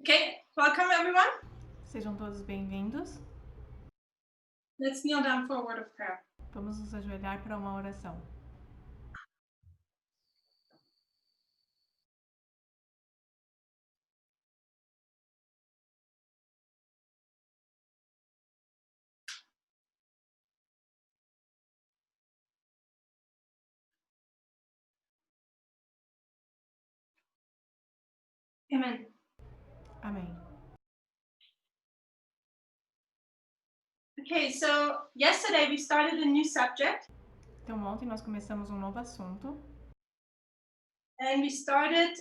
Okay, welcome everyone. Sejam todos bem-vindos. Let's kneel down for a word of prayer. Vamos nos ajoelhar para uma oração. Amen. Amém. Okay, so yesterday we started a new subject Então, ontem nós começamos um novo assunto and we started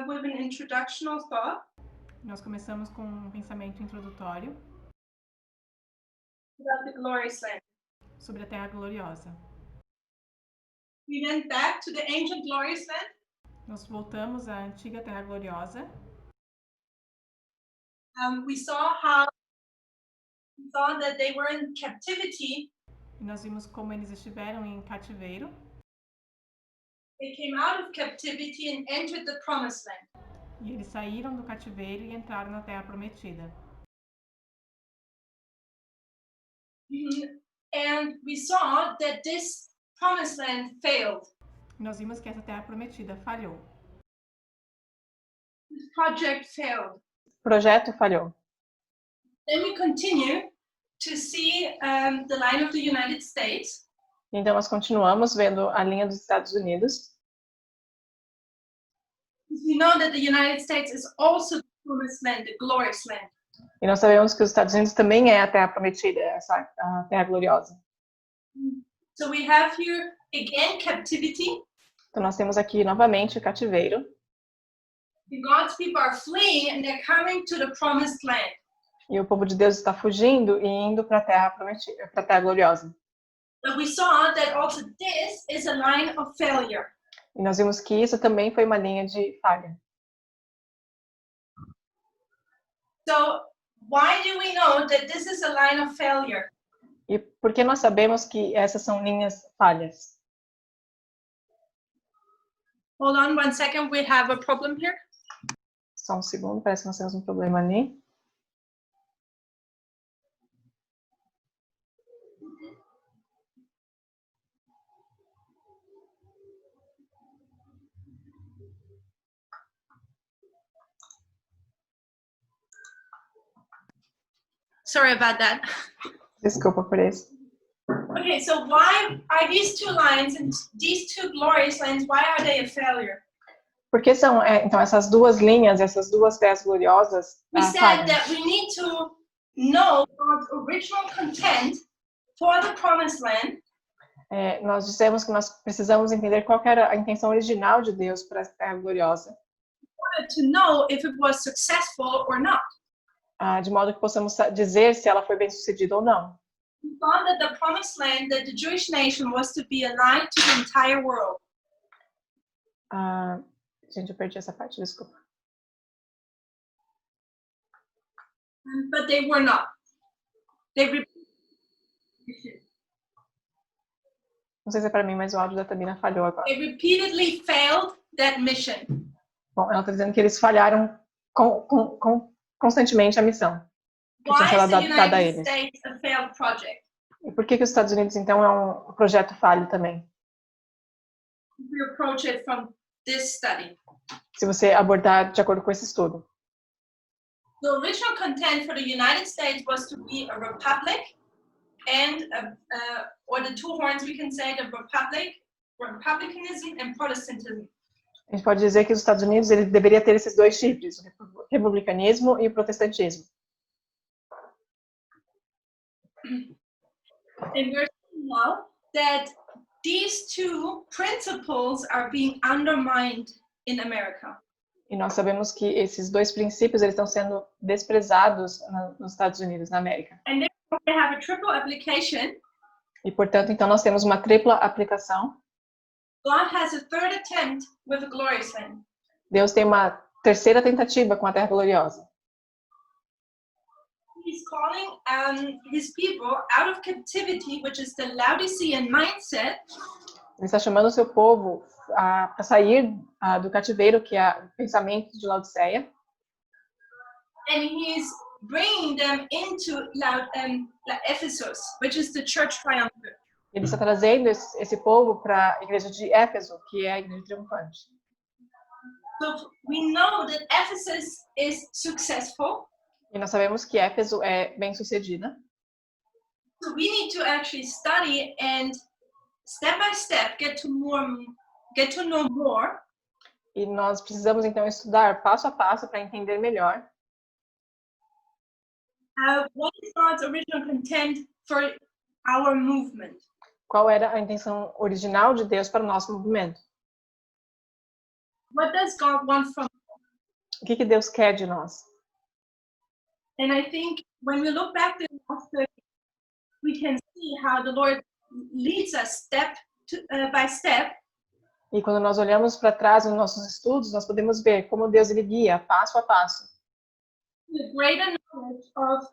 with an introductional thought Nós começamos com um pensamento introdutório about the glorious land. sobre a Terra Gloriosa. We went back to the ancient glorious land. Nós voltamos à antiga Terra Gloriosa. We saw that they were in captivity. E nós vimos como eles estiveram em cativeiro. They came out of captivity and entered the promised land. E eles saíram do cativeiro e entraram na Terra Prometida. And we saw that this promised land failed. E nós vimos que essa Terra Prometida falhou. This project failed. O projeto falhou. Then we continue to see the line of the United States. Então, nós continuamos vendo a linha dos Estados Unidos. We know that the United States is also the promised land, the glorious land. E nós sabemos que os Estados Unidos também é a Terra Prometida, a Terra Gloriosa. So we have here again captivity. Então, nós temos aqui novamente o cativeiro. God's people are fleeing and they're coming to the promised land. E o povo de Deus está fugindo e indo para a Terra Prometida, para a Terra Gloriosa. But we saw that also this is a line of failure. E nós vimos que isso também foi uma linha de falha. So why do we know that this is a line of failure? E por que nós sabemos que essas são linhas falhas? Hold on one second, we have a problem here. Só um segundo, parece que nós temos um problema ali. Sorry about that. Desculpa por isso. Okay, so why are these two lines and these two glorious lines, why are they a failure? Porque são, então, essas duas linhas, essas duas terras gloriosas We said falham. that we need to know God's original content for the promised land. Nós dissemos que nós precisamos entender qual que era a intenção original de Deus para a terra gloriosa. To know if it was successful or not. De modo que possamos dizer se ela foi bem sucedida ou não. We found that the promised land, that the Jewish nation was to be a light to the entire world. Gente, eu perdi essa parte, desculpa. But they were not. Não sei se é para mim, mas o áudio da Tamina falhou agora. They repeatedly failed that mission. Bom, ela está dizendo que eles falharam constantemente a missão que tinha sido dada a eles. A failed project? E por que os Estados Unidos, então, é um projeto falho também? We approach it from this study. Se você abordar de acordo com esse estudo. The original content for the United States was to be a republic and or the two horns we can say the republicanism and Protestantism. A gente pode dizer que os Estados Unidos ele deveria ter esses dois chifres, o republicanismo e o protestantismo. And we're seeing now that these two principles are being undermined in America. E nós sabemos que esses dois princípios eles estão sendo desprezados nos Estados Unidos, na América. And therefore they have a triple application. E portanto, então nós temos uma tripla aplicação. God has a third attempt with the glorious land. Deus tem uma terceira tentativa com a Terra Gloriosa. He's calling his people out of captivity, which is the Laodicean mindset. Ele está chamando o seu povo para sair do cativeiro, que é o pensamento de Laodiceia. and he's bringing them into Ephesus, which is the church triumphant. Ele está trazendo esse povo para a igreja de Éfeso, que é a igreja triunfante. So we know that Ephesus is successful. E nós sabemos que Éfeso é bem-sucedida. So we need to actually study and step by step get to know more. E nós precisamos então estudar passo a passo para entender melhor What is God's original intent for our movement? qual era a intenção original de Deus para o nosso movimento. What does God want from us? O que Deus quer de nós? And I think when we look back to the last 30, we can see how the Lord leads us step by step. E quando nós olhamos para trás nos nossos estudos, nós podemos ver como Deus ele guia passo a passo. The greater knowledge of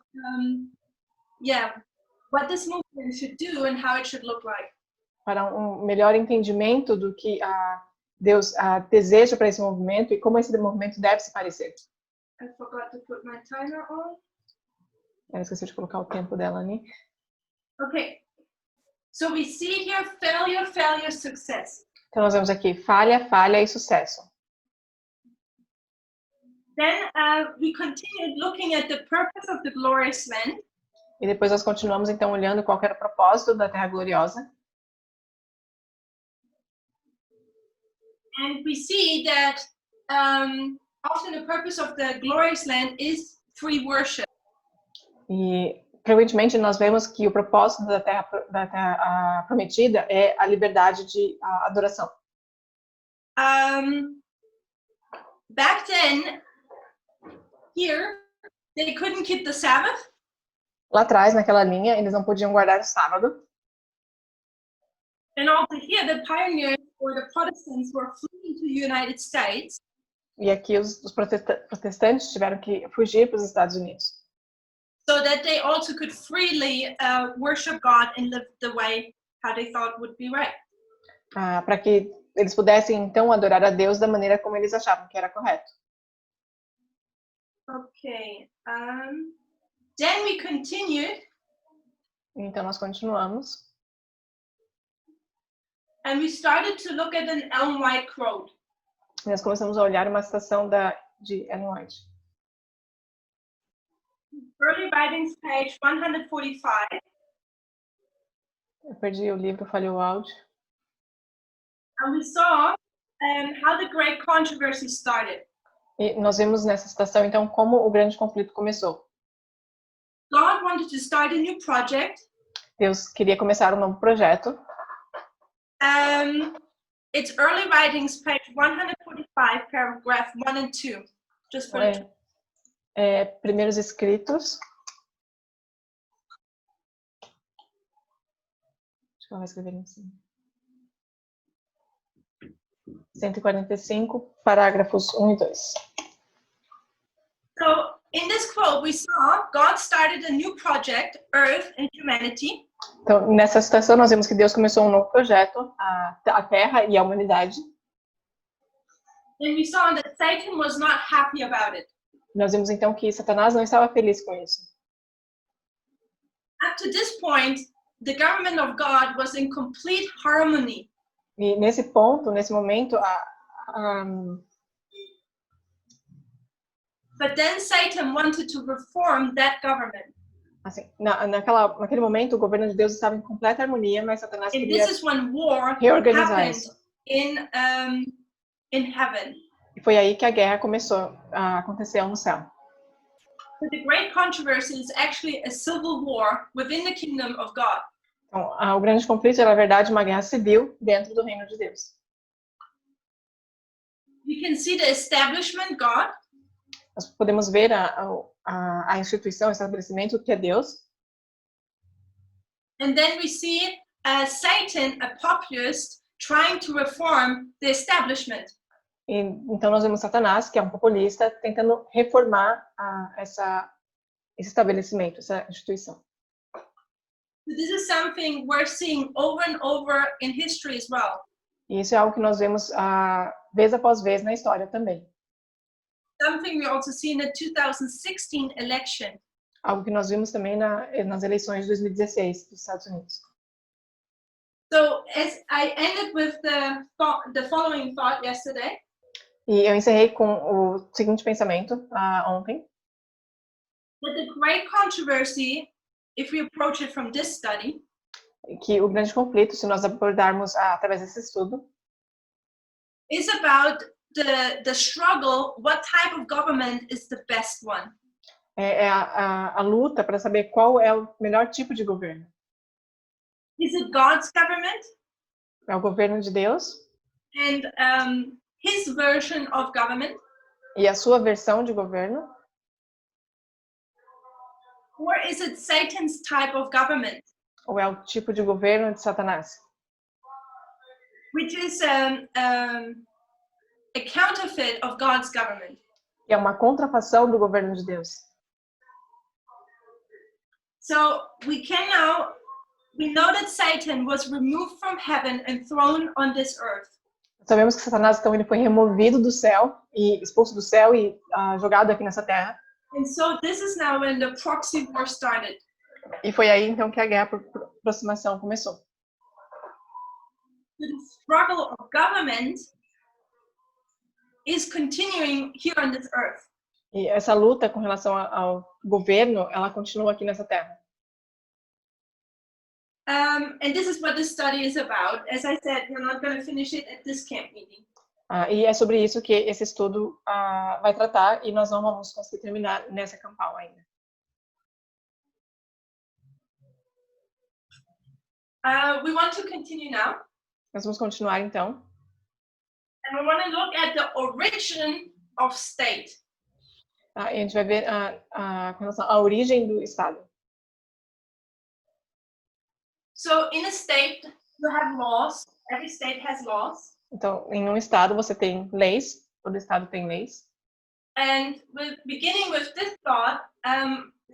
what this movement should do and how it should look like. Para um melhor entendimento do que Deus deseja para esse movimento e como esse movimento deve se parecer. I forgot to put my timer on. Eu esqueci de colocar o tempo dela ali. Okay. So we see here failure, failure, success. Então nós vemos aqui falha, falha e sucesso. Then we continued looking at the purpose of the glorious land. E depois nós continuamos então olhando qual era o propósito da Terra Gloriosa. And we see that often the purpose of the glorious land is free worship. E frequentemente nós vemos que o propósito da Terra Prometida é a liberdade de adoração. Back then, here, they couldn't keep the Sabbath. Lá atrás, naquela linha, eles não podiam guardar o sábado. And also here, the pioneers or the Protestants were fleeing to the United States. E aqui os protestantes tiveram que fugir para os Estados Unidos. So that they also could freely worship God and live the way how they thought would be right. Para que eles pudessem então adorar a Deus da maneira como eles achavam que era correto. Okay. Then we continued. Então nós continuamos. And we started to look at an Ellen White quote. Nós começamos a olhar uma citação de Ellen White. Early Writings, page 145. Eu perdi o livro, falhou o áudio. And we saw how the great controversy started. E nós vimos nessa citação então como o grande conflito começou. God wanted to start a new project. Deus queria começar um novo projeto. It's Early Writings, page 145, paragraph 1 and 2. Just for Primeiros Escritos. Acho que ela vai escrever em cima. 145, parágrafos 1 e 2. So, in this quote, we saw God started a new project, Earth and humanity. Então, nessa citação, nós vemos que Deus começou um novo projeto, a Terra e a humanidade. And we saw that Satan was not happy about it. Nós vimos então que Satanás não estava feliz com isso. Up to this point, the government of God was in complete harmony. E nesse ponto, nesse momento, But then Satan wanted to reform that government. assim, naquele momento, o governo de Deus estava em completa harmonia, mas Satanás And queria this is when war reorganizar happened isso. in heaven. E foi aí que a guerra começou a acontecer no céu. So the great controversy is actually a civil war within the kingdom of God. Então, o grande conflito é, na verdade, uma guerra civil dentro do reino de Deus. We can see the establishment, God. Nós podemos ver a instituição, o estabelecimento que é Deus. And then we see Satan, a populist, trying to reform the establishment. E, então nós vemos Satanás, que é um populista, tentando reformar esse estabelecimento, essa instituição. So this is something we're seeing over and over in history as well. E isso é algo que nós vemos vez após vez na história também. something we also see in the 2016 election. Algo que nós vimos também nas eleições de 2016 dos Estados Unidos. So as I ended with the following thought yesterday, E eu encerrei com o seguinte pensamento ontem, that the great controversy, if we approach it from this study, que o grande conflito, se nós abordarmos através desse estudo, is about the struggle, what type of government is the best one. é a luta para saber qual é o melhor tipo de governo. Is it God's government? É o governo de Deus And his version of government? e a sua versão de governo? Or is it Satan's type of government? Ou é o tipo de governo de Satanás? Which is a counterfeit of God's government. Que é uma contrafação do governo de Deus. So we know that Satan was removed from heaven and thrown on this earth. Sabemos que Satanás, então, ele foi removido do céu e expulso do céu e jogado aqui nessa terra. And so this is now when the proxy war started. E foi aí, então, que a guerra por aproximação começou. The struggle of government is continuing here on this earth. E essa luta com relação ao governo, ela continua aqui nessa terra. And this is what this study is about. As I said, we're not going to finish it at this camp meeting. E é sobre isso que esse estudo vai tratar, e nós não vamos conseguir terminar nessa campal ainda. We want to continue now. Nós vamos continuar, então. And we want to look at the origin of state. E a gente vai ver com relação à origem do Estado. So in a state, you have laws. Every state has laws. Então, em um Estado você tem leis, todo Estado tem leis. And beginning with this thought,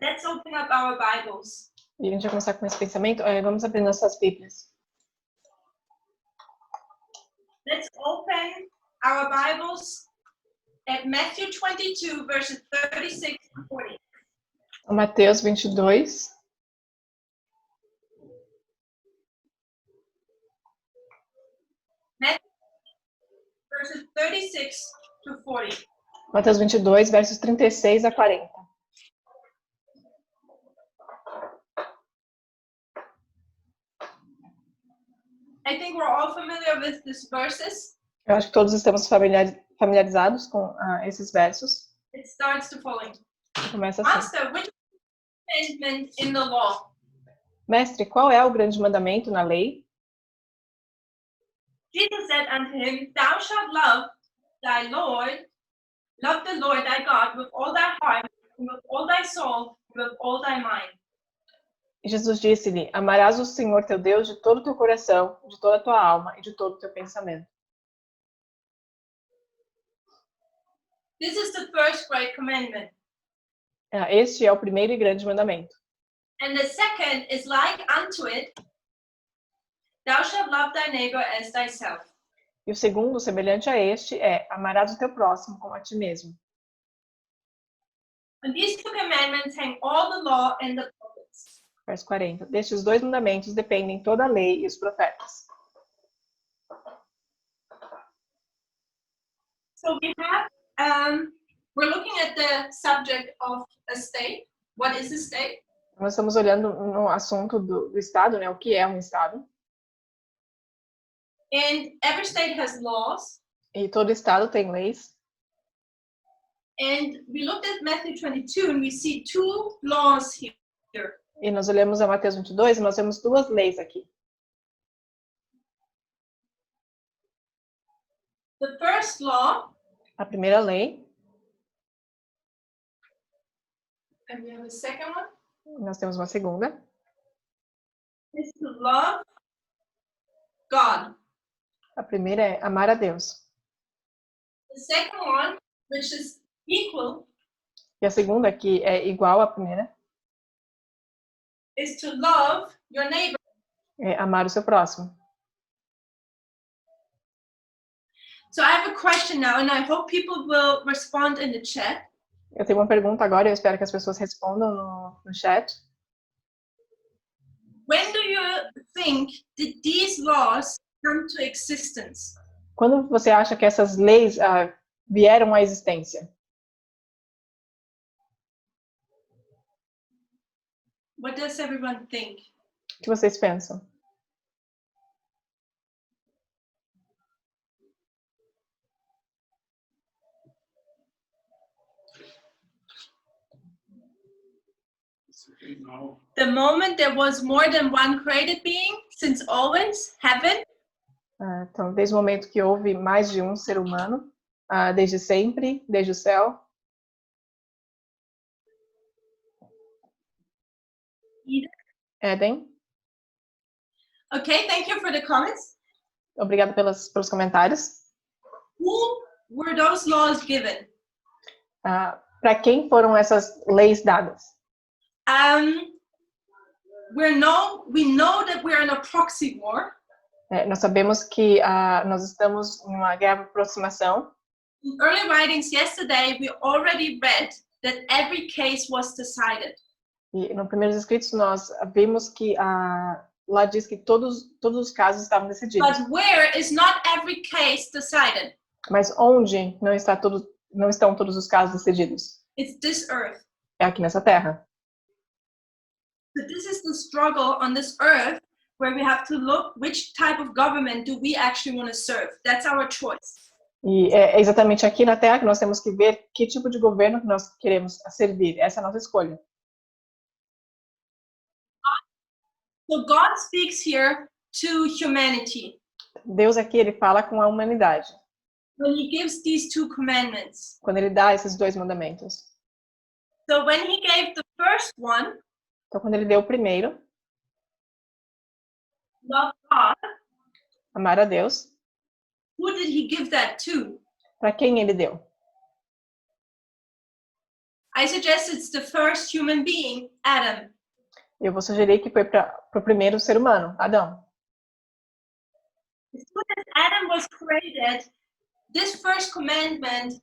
let's open up our Bibles. E a gente vai começar com esse pensamento. Vamos abrir nossas Bíblias. Let's open our Bibles at Matthew 22, verses 36 to 40. Mateus 22. Verses 36 to 40. Mateus 22, versos 36 a 40. I think we're all familiar with these verses. Eu acho que todos estamos familiarizados com esses versos. It starts the following. Começa assim. Master, which commandment in the law? Mestre, qual é o grande mandamento na lei? Jesus said unto him, Thou shalt love the Lord thy God with all thy heart, and with all thy soul, and with all thy mind. E Jesus disse-lhe, amarás o Senhor teu Deus de todo o teu coração, de toda a tua alma e de todo o teu pensamento. This is the first great commandment. Este é o primeiro e grande mandamento. And the second is like unto it, Thou shalt love thy neighbor as thyself. E o segundo, semelhante a este, é amarás o teu próximo como a ti mesmo. On these two commandments hang all the law and the prophets. Verso 40. Destes dois mandamentos dependem toda a lei e os profetas. So we have, we're looking at the subject of a state. What is a state? Nós estamos olhando no assunto do Estado, né? O que é um Estado? And every state has laws. E todo Estado tem leis. And we looked at Matthew 22 and we see two laws here. E nós olhamos a Mateus 22 e nós temos duas leis aqui. The first law, A primeira lei, and we have a second one, nós temos uma segunda, is to love God. a primeira é amar a Deus. The second one, which is equal, E a segunda, que é igual à primeira, is to love your neighbor. é amar o seu próximo. So I have a question now, and I hope people will respond in the chat. Eu tenho uma pergunta agora e eu espero que as pessoas respondam no chat. When do you think did these laws come to existence? Quando você acha que essas leis vieram à existência? What does everyone think? O que vocês pensam? The moment there was more than one created being, since always, heaven, Então, desde o momento que houve mais de um ser humano, desde sempre, desde o céu. Éden. Okay, thank you for the comments. Obrigada pelos comentários. Who were those laws given? Para quem foram essas leis dadas? We know that we're in a proxy war. Nós sabemos que nós estamos em uma guerra de aproximação. In early writings yesterday, we already read that every case was decided. E nos primeiros escritos nós vimos que lá diz que todos os casos estavam decididos. But where is not every case decided? Mas onde não estão todos os casos decididos? It's this earth. É aqui nessa terra. But this is the struggle on this earth where we have to look which type of government do we actually want to serve. That's our choice. E é exatamente aqui na terra que nós temos que ver que tipo de governo que nós queremos servir. Essa é a nossa escolha. So God speaks here to humanity. Deus aqui, ele fala com a humanidade. When he gives these two commandments. Quando ele dá esses dois mandamentos. So when he gave the first one, então quando ele deu o primeiro, love God, amar a Deus, who did he give that to? Para quem ele deu? I suggest it's the first human being, Adam. Eu vou sugerir que foi para o primeiro ser humano, Adão. As soon as Adam was created, this first commandment,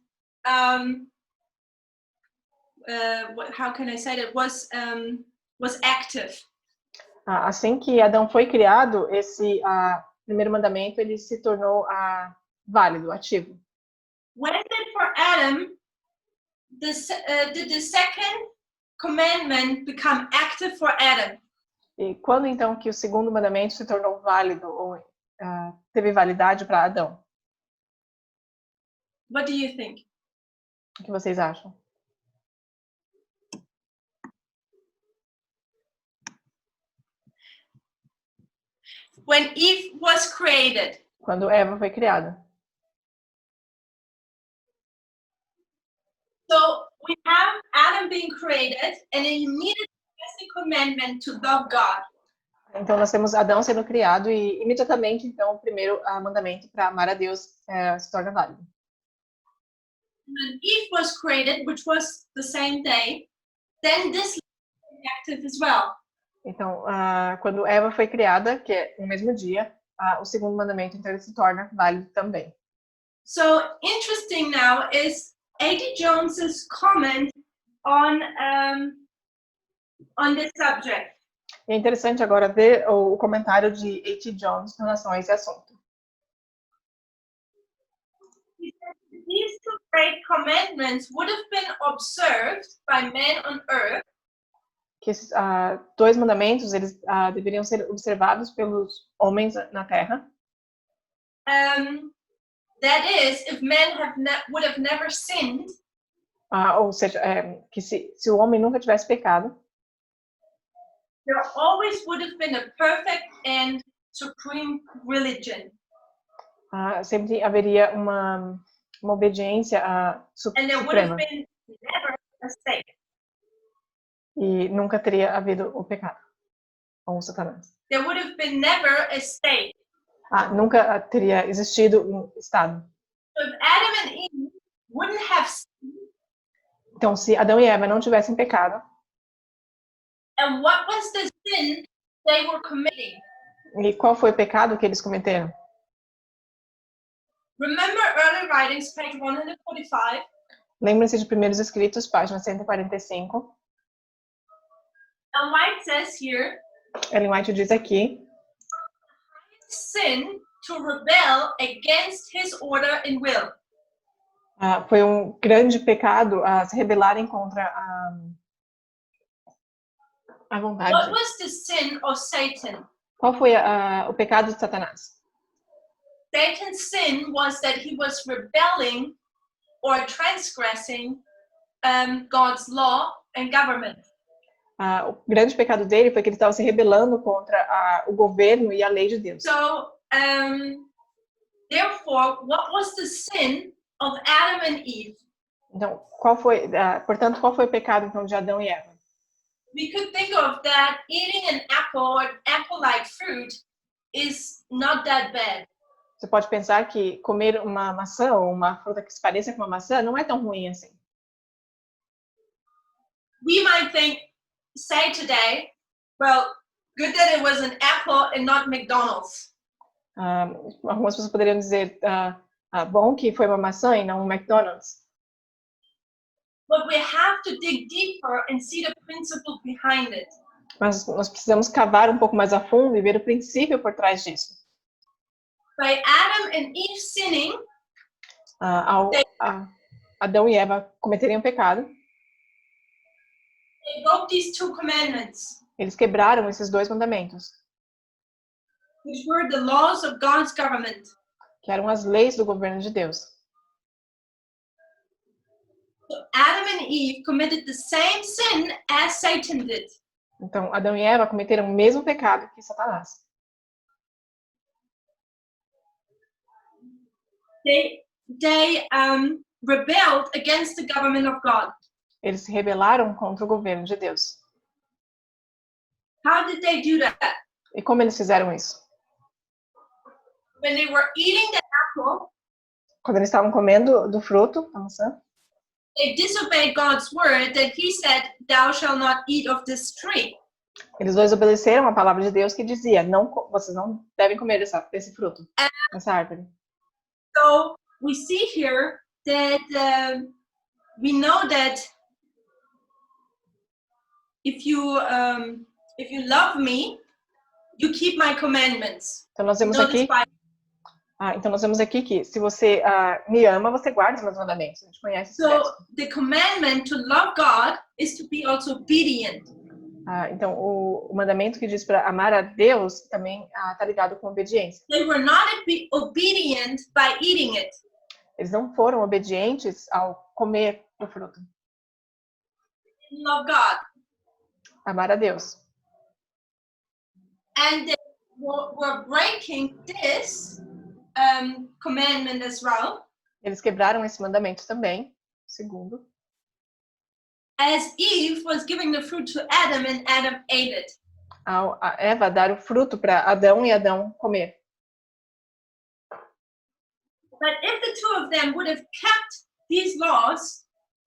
how can I say that, was active. Assim que Adão foi criado, esse primeiro mandamento ele se tornou válido, ativo. When did for Adam did the second commandment become active for Adam? E quando então que o segundo mandamento se tornou válido ou teve validade para Adão? What do you think? O que vocês acham? When Eve was created. Quando Eva foi criada. So we have Adam being created and then immediately the commandment to love God. Então nós temos Adão sendo criado e imediatamente então o primeiro mandamento para amar a Deus se torna válido. When Eve was created, which was the same day, then this was active as well. Então, quando Eva foi criada, que é no mesmo dia, o segundo mandamento então ele se torna válido também. So interesting now is A.D. Jones's comment on this subject. É interessante agora ver o comentário de A.T. Jones em relação a esse assunto. These two great commandments would have been observed by men on earth. Que esses dois mandamentos eles deveriam ser observados pelos homens na Terra. That is, if men would have never sinned. Ou seja, que se o homem nunca tivesse pecado. There always would have been a perfect and supreme religion. Sempre haveria uma obediência And there would suprema. have been never a state. E nunca teria havido o pecado ou o Satanás. There would have been never a state. Nunca teria existido um estado. So if Adam and Eve wouldn't have sinned, então, se Adão e Eva não tivessem pecado, and what was the sin they were committing? E qual foi o pecado que eles cometeram? Remember early writings, page 145? Lembrem-se de Primeiros Escritos, página 145. And White says here, Ellen White diz aqui, sin to rebel against his order and will. foi um grande pecado se rebelarem contra a vontade. What was the sin of Satan? Qual foi o pecado de Satanás? Satan's sin was that he was rebelling or transgressing God's law and government. O grande pecado dele foi que ele estava se rebelando contra o governo e a lei de Deus. So, therefore, what was the sin of Adam and Eve? Então, portanto, qual foi o pecado então de Adão e Eva? We could think of that eating an apple or apple-like fruit is not that bad. Você pode pensar que comer uma maçã ou uma fruta que se pareça com uma maçã não é tão ruim assim. We might say today, well, good that it was an apple and not McDonald's. Algumas pessoas poderiam dizer, bom que foi uma maçã e não um McDonald's. But we have to dig deeper and see the principle behind it. Mas nós precisamos cavar um pouco mais a fundo e ver o princípio por trás disso. By Adam and Eve sinning, Ao Adão e Eva cometerem um pecado, they broke these two commandments, eles quebraram esses dois mandamentos, which were the laws of God's government. que eram as leis do governo de Deus. So Adam and Eve committed the same sin as Satan did. Então, Adão e Eva cometeram o mesmo pecado que Satanás. They rebelled against the government of God. Eles se rebelaram contra o governo de Deus. How did they do that? E como eles fizeram isso? When they were eating the apple, Quando eles estavam comendo do fruto, a maçã, they disobeyed God's word that he said, thou shalt not eat of this tree. eles desobedeceram a palavra de Deus que dizia, vocês não devem comer desse fruto, dessa árvore. So we see here that we know that if you love me, you keep my commandments. Então nós vemos Notice aqui, by- então nós vemos aqui que se você me ama, você guarda os meus mandamentos. A gente conhece esse texto. So the commandment to love God is to be also obedient. Então o mandamento que diz para amar a Deus também está ligado com obediência. They were not obedient by eating it. Eles não foram obedientes ao comer o fruto. They didn't love God. Amar a Deus. And they were breaking this commandment as well, Eles quebraram esse mandamento também, segundo. as Eve was giving the fruit to Adam and Adam ate it. A Eva dar o fruto para Adão e Adão comer. But if the two of them would have kept these laws,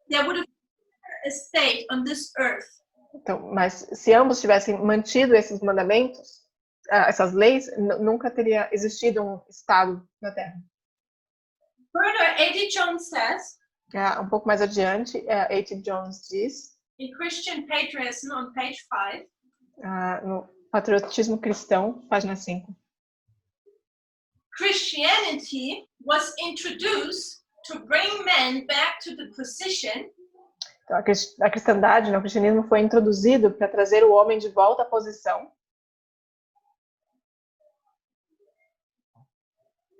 there would have been a state on this earth. Então, mas se ambos tivessem mantido esses mandamentos, essas leis, nunca teria existido um estado na Terra. Further, A.T. Jones says, Um pouco mais adiante, A.T. Jones diz, in Christian Patriotism on page 5, no Patriotismo Cristão, página 5, Christianity was introduced to bring men back to the position então, a cristandade, o cristianismo foi introduzido para trazer o homem de volta à posição.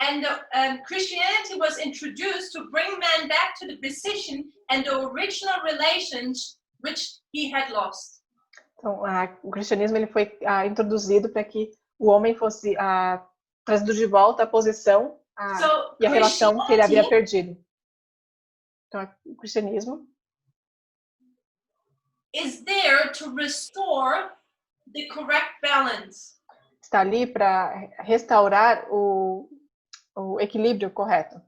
and Christianity was introduced to bring man back to the position and the original relations which he had lost. Então, o cristianismo ele foi introduzido para que o homem fosse trazido de volta à posição e a relação que ele havia perdido. Então, o cristianismo is there to restore the correct balance. Está ali para restaurar o equilíbrio correto.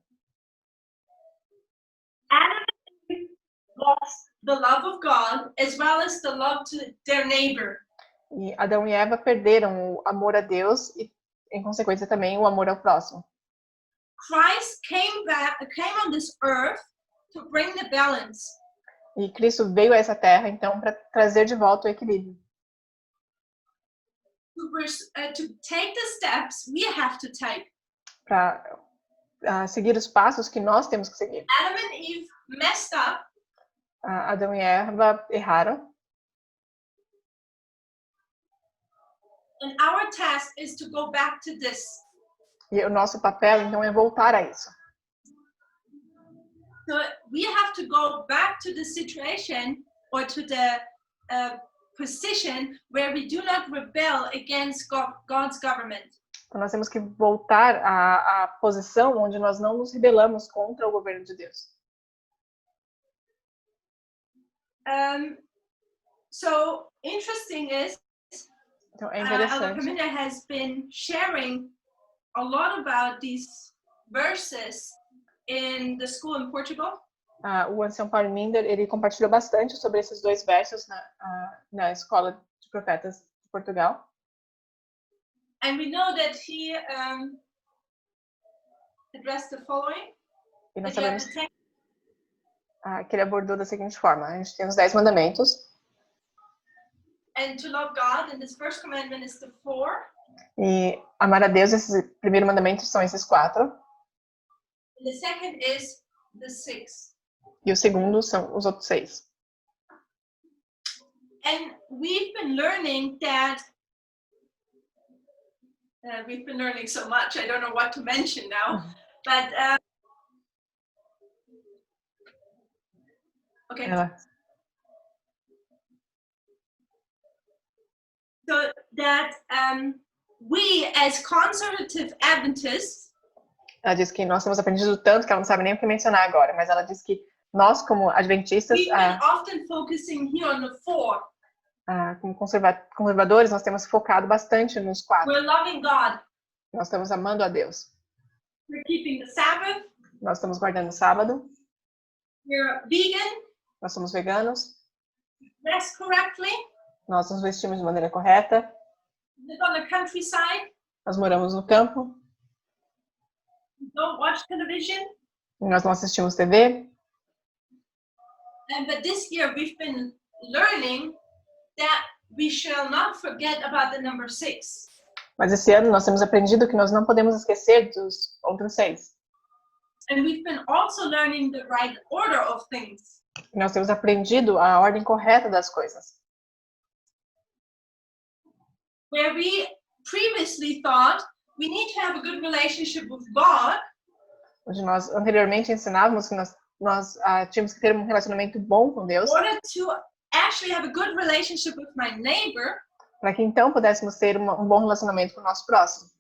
Adam and Eve lost the love of God as well as the love to their neighbor. E Adão e Eva perderam o amor a Deus e, em consequência, também o amor ao próximo. Christ came on this earth to bring the balance. E Cristo veio a essa terra, então, para trazer de volta o equilíbrio. To take the steps we have to take. Para seguir os passos que nós temos que seguir. Adam and Eve messed up. Adão e Eva erraram. And our task is to go back to this. E o nosso papel, então, é voltar a isso. So we have to go back to the situation or to the position where we do not rebel against God's government. Então, nós temos que voltar à posição onde nós não nos rebelamos contra o governo de Deus. So interesting is, então, é interessante. Camila has been sharing a lot about these verses in the school in Portugal. O Ancião Paulo Minder, ele compartilhou bastante sobre esses dois versos na escola de profetas de Portugal. And we know that he addressed the following. E nós sabemos que ele abordou da seguinte forma: a gente tem os 10 mandamentos. And to love God, and this first commandment is the 4. E amar a Deus, esse primeiro mandamento são esses 4. And the second is the 6. E o segundo são os outros 6. And we've been learning that we've been learning so much. I don't know what to mention now, but okay. So that we, as conservative Adventists, ela diz que nós temos aprendido tanto que ela não sabe nem o que mencionar agora, mas ela diz que nós, como adventistas, often focusing here on the 4. Como conservadores, nós temos focado bastante nos 4. We're loving God. Nós estamos amando a Deus. We're keeping the Sabbath. Nós estamos guardando o sábado. We're vegan. Nós somos veganos. Dress correctly. Nós nos vestimos de maneira correta. Live on the countryside. Nós moramos no campo. We don't watch television. Nós não assistimos TV. But this year we've been learning that we shall not forget about the number 6. Mas esse ano nós temos aprendido que nós não podemos esquecer dos outros 6. And we've been also learning the right order of things. E nós temos aprendido a ordem correta das coisas. Where we previously thought we need to have a good relationship with God. Onde nós anteriormente ensinávamos que nós tínhamos que ter um relacionamento bom com Deus. In order to actually have a good relationship with my neighbor. Para que então pudéssemos ter um bom relacionamento com o nosso próximo.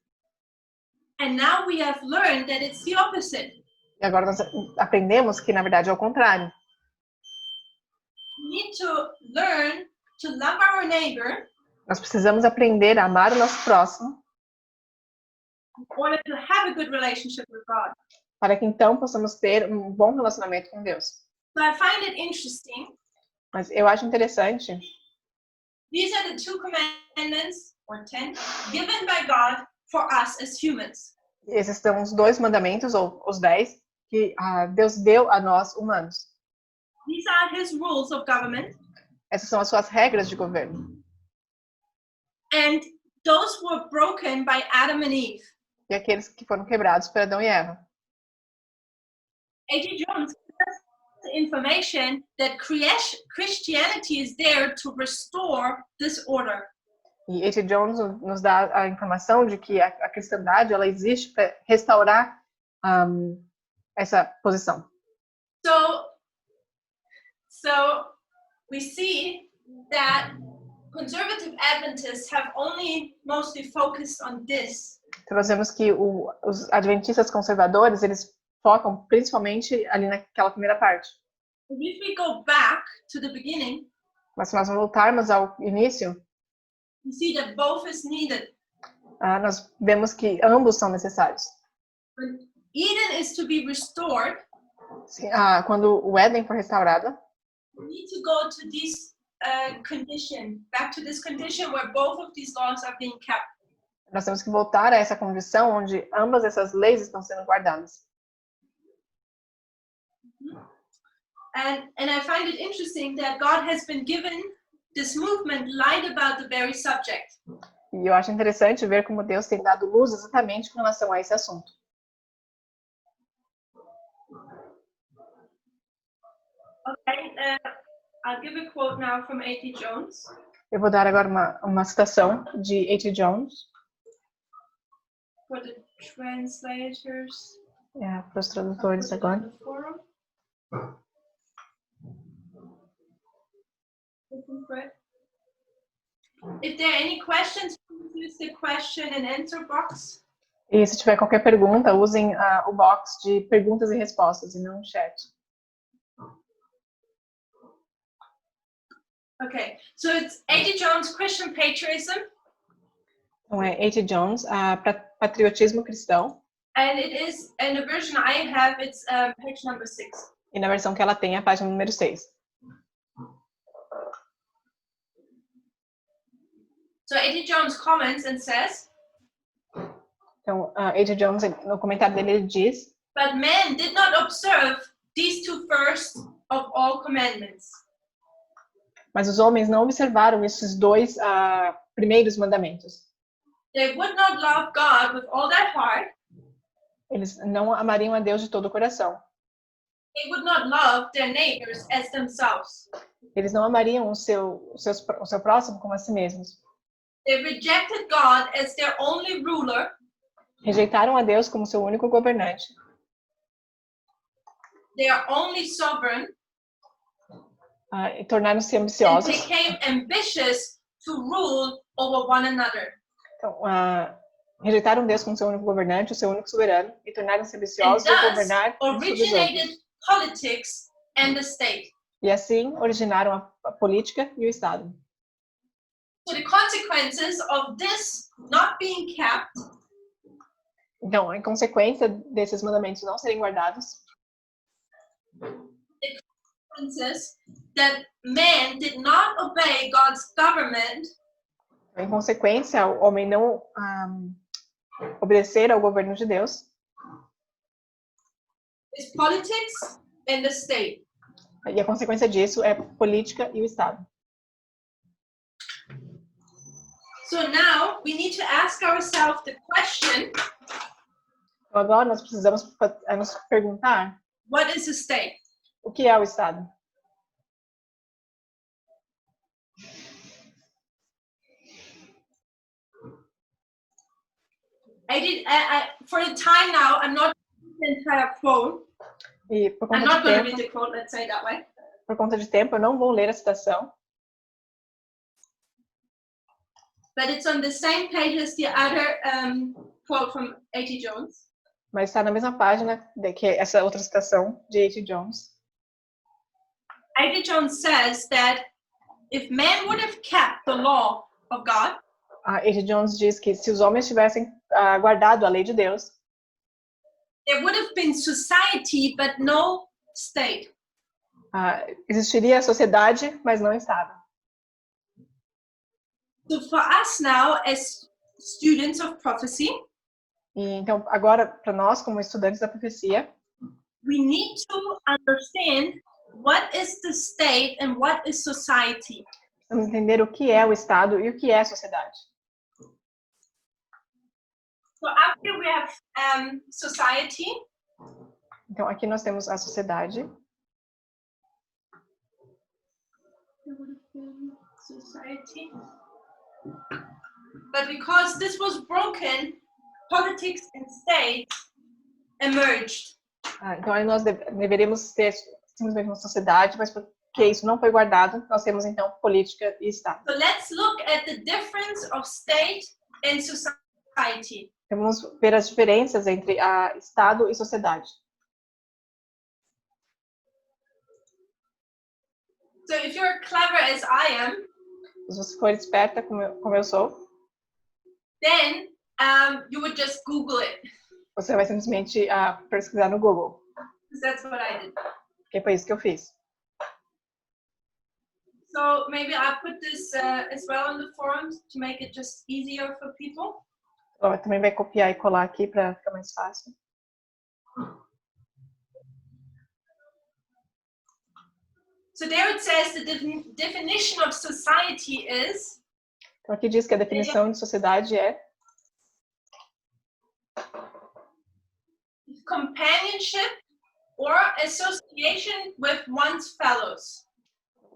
And now we have learned that it's the opposite. E agora nós aprendemos que na verdade é o contrário. We need to learn to love our neighbor. Nós precisamos aprender a amar o nosso próximo. In order to have a good relationship with God. Para que então possamos ter um bom relacionamento com Deus. So I find it interesting. Mas eu acho interessante. These are the 2 commandments, or 10, given by God for us as humans. Esses são os 2 mandamentos, ou os 10, que Deus deu a nós humanos. These are His rules of government. Essas são as suas regras de governo. And those were broken by Adam and Eve. E aqueles que foram quebrados por Adão e Eva. A.J. Jones has the information that Christianity is there to restore this order. E A.J. Jones nos dá a informação de que a cristandade ela existe para restaurar essa posição. So we see that conservative Adventists have only mostly focused on this. Então nós vemos que os adventistas conservadores eles focam principalmente ali naquela primeira parte. If we go back to the beginning, mas se nós voltarmos ao início, we see that both is needed. Nós vemos que ambos são necessários. When Eden is to be restored, quando o Éden for restaurado, we need to go to this condition, back to this condition where both of these laws are being kept. Nós temos que voltar a essa condição onde ambas essas leis estão sendo guardadas. And I find it interesting that God has been given this movement light about the very subject. E eu acho interessante ver como Deus tem dado luz exatamente com relação a esse assunto. Okay, I'll give a quote now from A.T. Jones. Eu vou dar agora uma citação de A.T. Jones. For the translators. Para os tradutores agora. If there are any questions, please use the question and answer box. E se tiver qualquer pergunta, usem o box de perguntas e respostas e não o chat. Okay, so it's A.T. Jones, Christian Patriotism. Então é A.T. Jones, Patriotismo Cristão. And it is, in the version I have, it's page number 6. E na versão que ela tem, a página número 6. So A.T. Jones comments and says. Então, A.T. Jones, no comentário dele, ele diz. But man did not observe these two first of all commandments. Mas os homens não observaram esses dois primeiros mandamentos. They would not love God with all their heart. Eles não amariam a Deus de todo o coração. They would not love their neighbors as themselves. Eles não amariam o seu próximo como a si mesmos. They rejected God as their only ruler. Rejeitaram a Deus como seu único governante. They are only sovereign. E tornaram-se And ambiciosos. became ambitious to rule over one another. Então, rejeitaram Deus como seu único governante, o seu único soberano, e tornaram-se And ambiciosos de thus governar sobre os outros. originated politics and the state. E assim originaram a política e o Estado. So the consequences of this not being kept. Então, em consequência desses mandamentos não serem guardados, The consequences that man did not obey God's government. em consequência, o homem não obedecer ao governo de Deus, Is politics and the state. e a consequência disso é política e o Estado. So now we need to ask ourselves the question, Então, agora nós precisamos nos perguntar what is the state? o que é o Estado? For the time now, I'm not reading the entire quote. E por I'm conta not de going to tempo, read the quote, let's say it that way. por conta de tempo, eu não vou ler a citação, But it's on the same page as the other quote from A.T. Jones. mas está na mesma página que essa outra citação de A.T. Jones. A.T. Jones says that if man would have kept the law of God, A.T. Jones diz que se os homens tivessem guardado a lei de Deus, there would have been society but no state. existiria a sociedade, mas não Estado. So for us now, as students of prophecy, E, então, agora, para nós, como estudantes da profecia, we need to understand what is the state and what is society. precisamos entender o que é o Estado e o que é a sociedade. So after we have society, Então, aqui nós temos a sociedade. society. But because this was broken, politics and state emerged. Então, aí nós deveríamos ter simplesmente uma sociedade, mas porque isso não foi guardado, nós temos, então, política e Estado. So let's look at the difference of state and society. Então, vamos ver as diferenças entre Estado e sociedade. So if you're clever as I am, Se você for esperta, como eu sou, then you would just Google it. você vai simplesmente pesquisar no Google. Because that's what I did. Que foi isso que eu fiz. So maybe I'll put this as well on the forums to make it just easier for people. Ela também vai copiar e colar aqui para ficar mais fácil. So there it says the definition of society is. Então aqui diz que a definição de sociedade é companionship or association with one's fellows.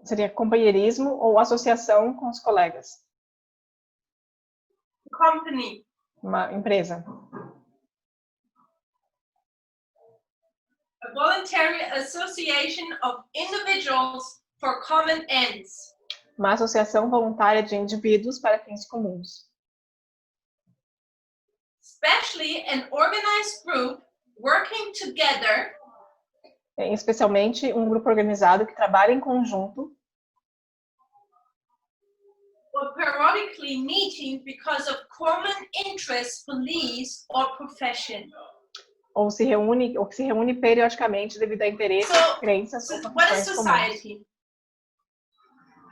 Seria companheirismo ou associação com os colegas. Company. Uma empresa. A voluntary association of individuals for common ends. Uma associação voluntária de indivíduos para fins comuns. Especially an organized group working together. Especialmente um grupo organizado que trabalha em conjunto. Or periodically meeting because of common interests, beliefs, or profession. Ou que se reúne periodicamente devido a interesses, crenças ou profissões comuns.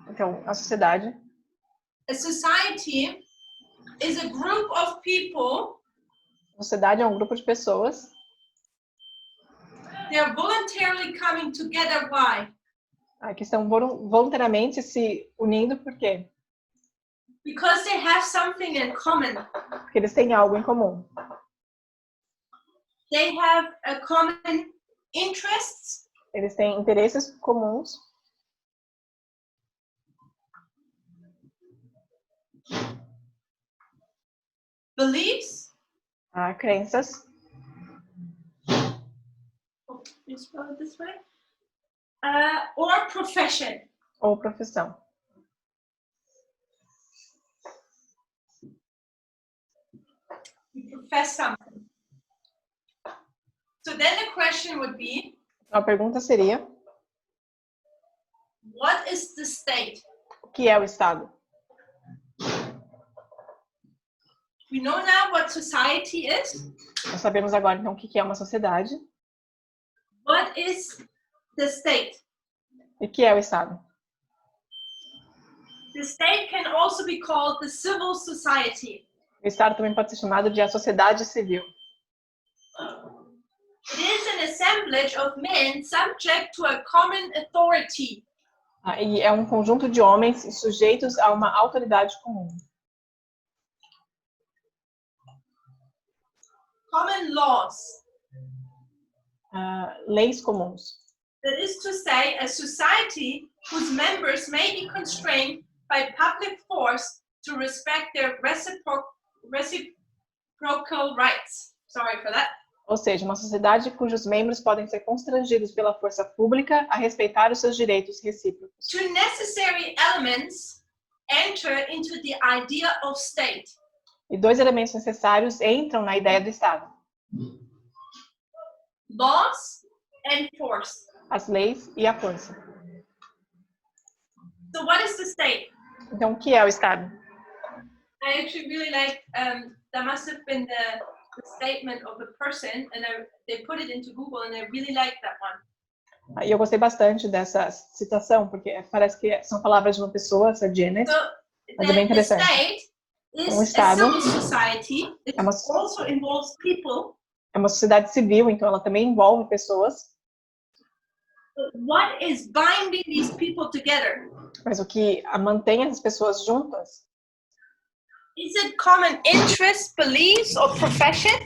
Então, a sociedade. A society is a group of people. A sociedade é um grupo de pessoas. They are voluntarily coming together. Why? Que estão voluntariamente se unindo, por quê? Because they have something in common. Porque eles têm algo em comum. They have a common interests. Eles têm interesses comuns. Beliefs. Crenças. You spell it this way. Or profession. Ou profissão. You profess something. So then the question would be. A pergunta seria: What is the state? O que é o Estado? We know now what society is. Nós sabemos agora então o que é uma sociedade. What is the state? E o que é o Estado? The state can also be called the civil society. O Estado também pode ser chamado de a sociedade civil. It is an assemblage of men subject to a common authority. E é um conjunto de homens sujeitos a uma autoridade comum. Common laws. Leis comuns. That is to say, a society whose members may be constrained by public force to respect their reciprocal rights. Sorry for that. Ou seja, uma sociedade cujos membros podem ser constrangidos pela força pública a respeitar os seus direitos recíprocos. Two necessary elements enter into the idea of state. E dois elementos necessários entram na ideia do Estado. Laws and force. As leis e a força. So what is the state? Então, o que é o Estado? I actually really like, that must have been the statement of a person, and they put it into Google, and I really like that one. E eu gostei bastante dessa citação, porque parece que são palavras de uma pessoa, essa Janet, mas é bem interessante. Um Estado é uma sociedade civil, então ela também envolve pessoas. What is binding these people together? Mas o que mantém essas pessoas juntas? Is it common interests, beliefs, or profession?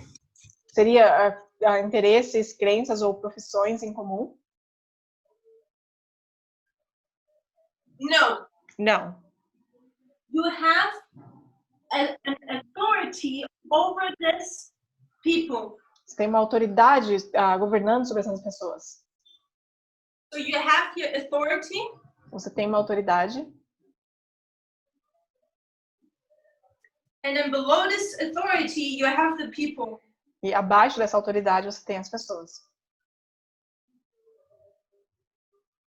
Seria interesses, crenças ou profissões em comum? No. Não. You have an authority over this people. Você tem uma autoridade governando sobre essas pessoas. So you have your authority. Você tem uma autoridade. And then below this authority, you have the people. E abaixo dessa autoridade você tem as pessoas.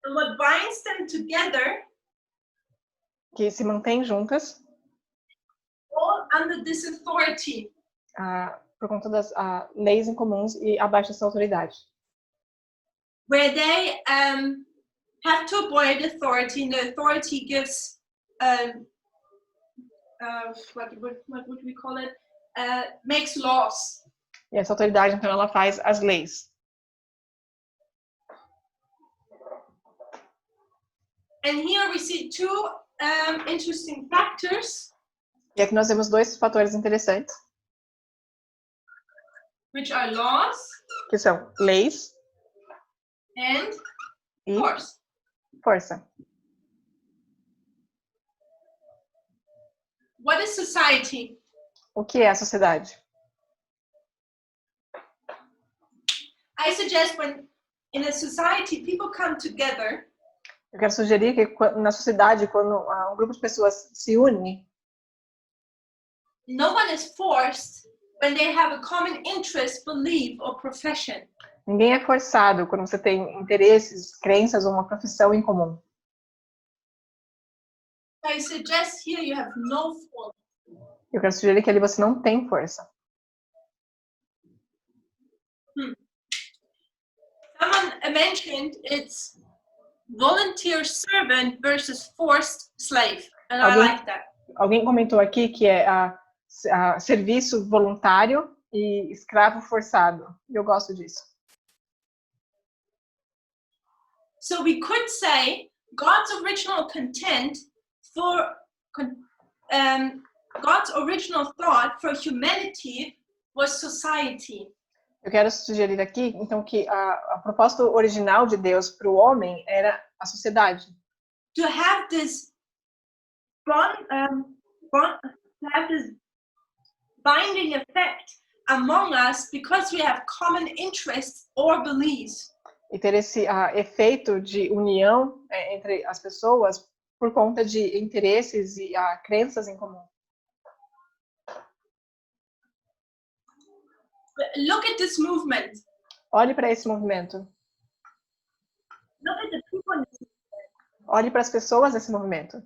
And what binds them together? Que se mantêm juntas. All under this authority. Por conta das leis em comuns e abaixo dessa autoridade. Where they have to avoid authority, and the authority gives what would we call it? makes laws. E essa autoridade, então, ela faz as leis. And here we see two interesting factors. E aqui nós temos dois fatores interessantes. Which are laws. Que são leis. And e force. Força. What is society? O que é a sociedade? I suggest when in a society people come together. Eu quero sugerir que na sociedade, quando um grupo de pessoas se une, no one is forced when they have a common interest, belief or profession. Ninguém é forçado quando você tem interesses, crenças ou uma profissão em comum. I suggest here you have no force. Eu quero sugerir que ali você não tem força. Someone mentioned it's volunteer servant versus forced slave, and I like that. Alguém comentou aqui que é serviço voluntário e escravo forçado. Eu gosto disso. So we could say God's original content for God's original thought for humanity was society. Eu quero sugerir aqui, então, que a proposta original de Deus para o homem era a sociedade. To have this binding effect among us because we have common interests or beliefs. E ter esse efeito de união entre as pessoas por conta de interesses e crenças em comum. Look at this movement. Olhe para esse movimento. Look at the people in this movement. Olhe para as pessoas nesse movimento.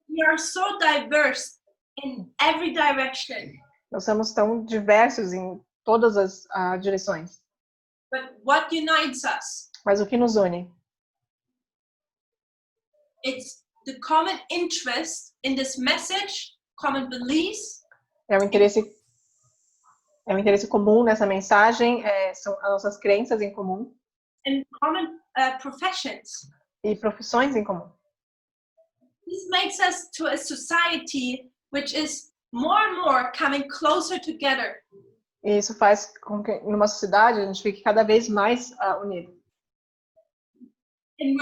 We are so diverse in every direction. Nós somos tão diversos em todas as direções. But what unites us? Mas o que nos une? It's the common interest in this message, common beliefs. É um interesse comum nessa mensagem, são as nossas crenças em comum. And common professions. E profissões em comum. This makes us to a society which is more and more coming closer together. E isso faz com que numa sociedade a gente fique cada vez mais unido. And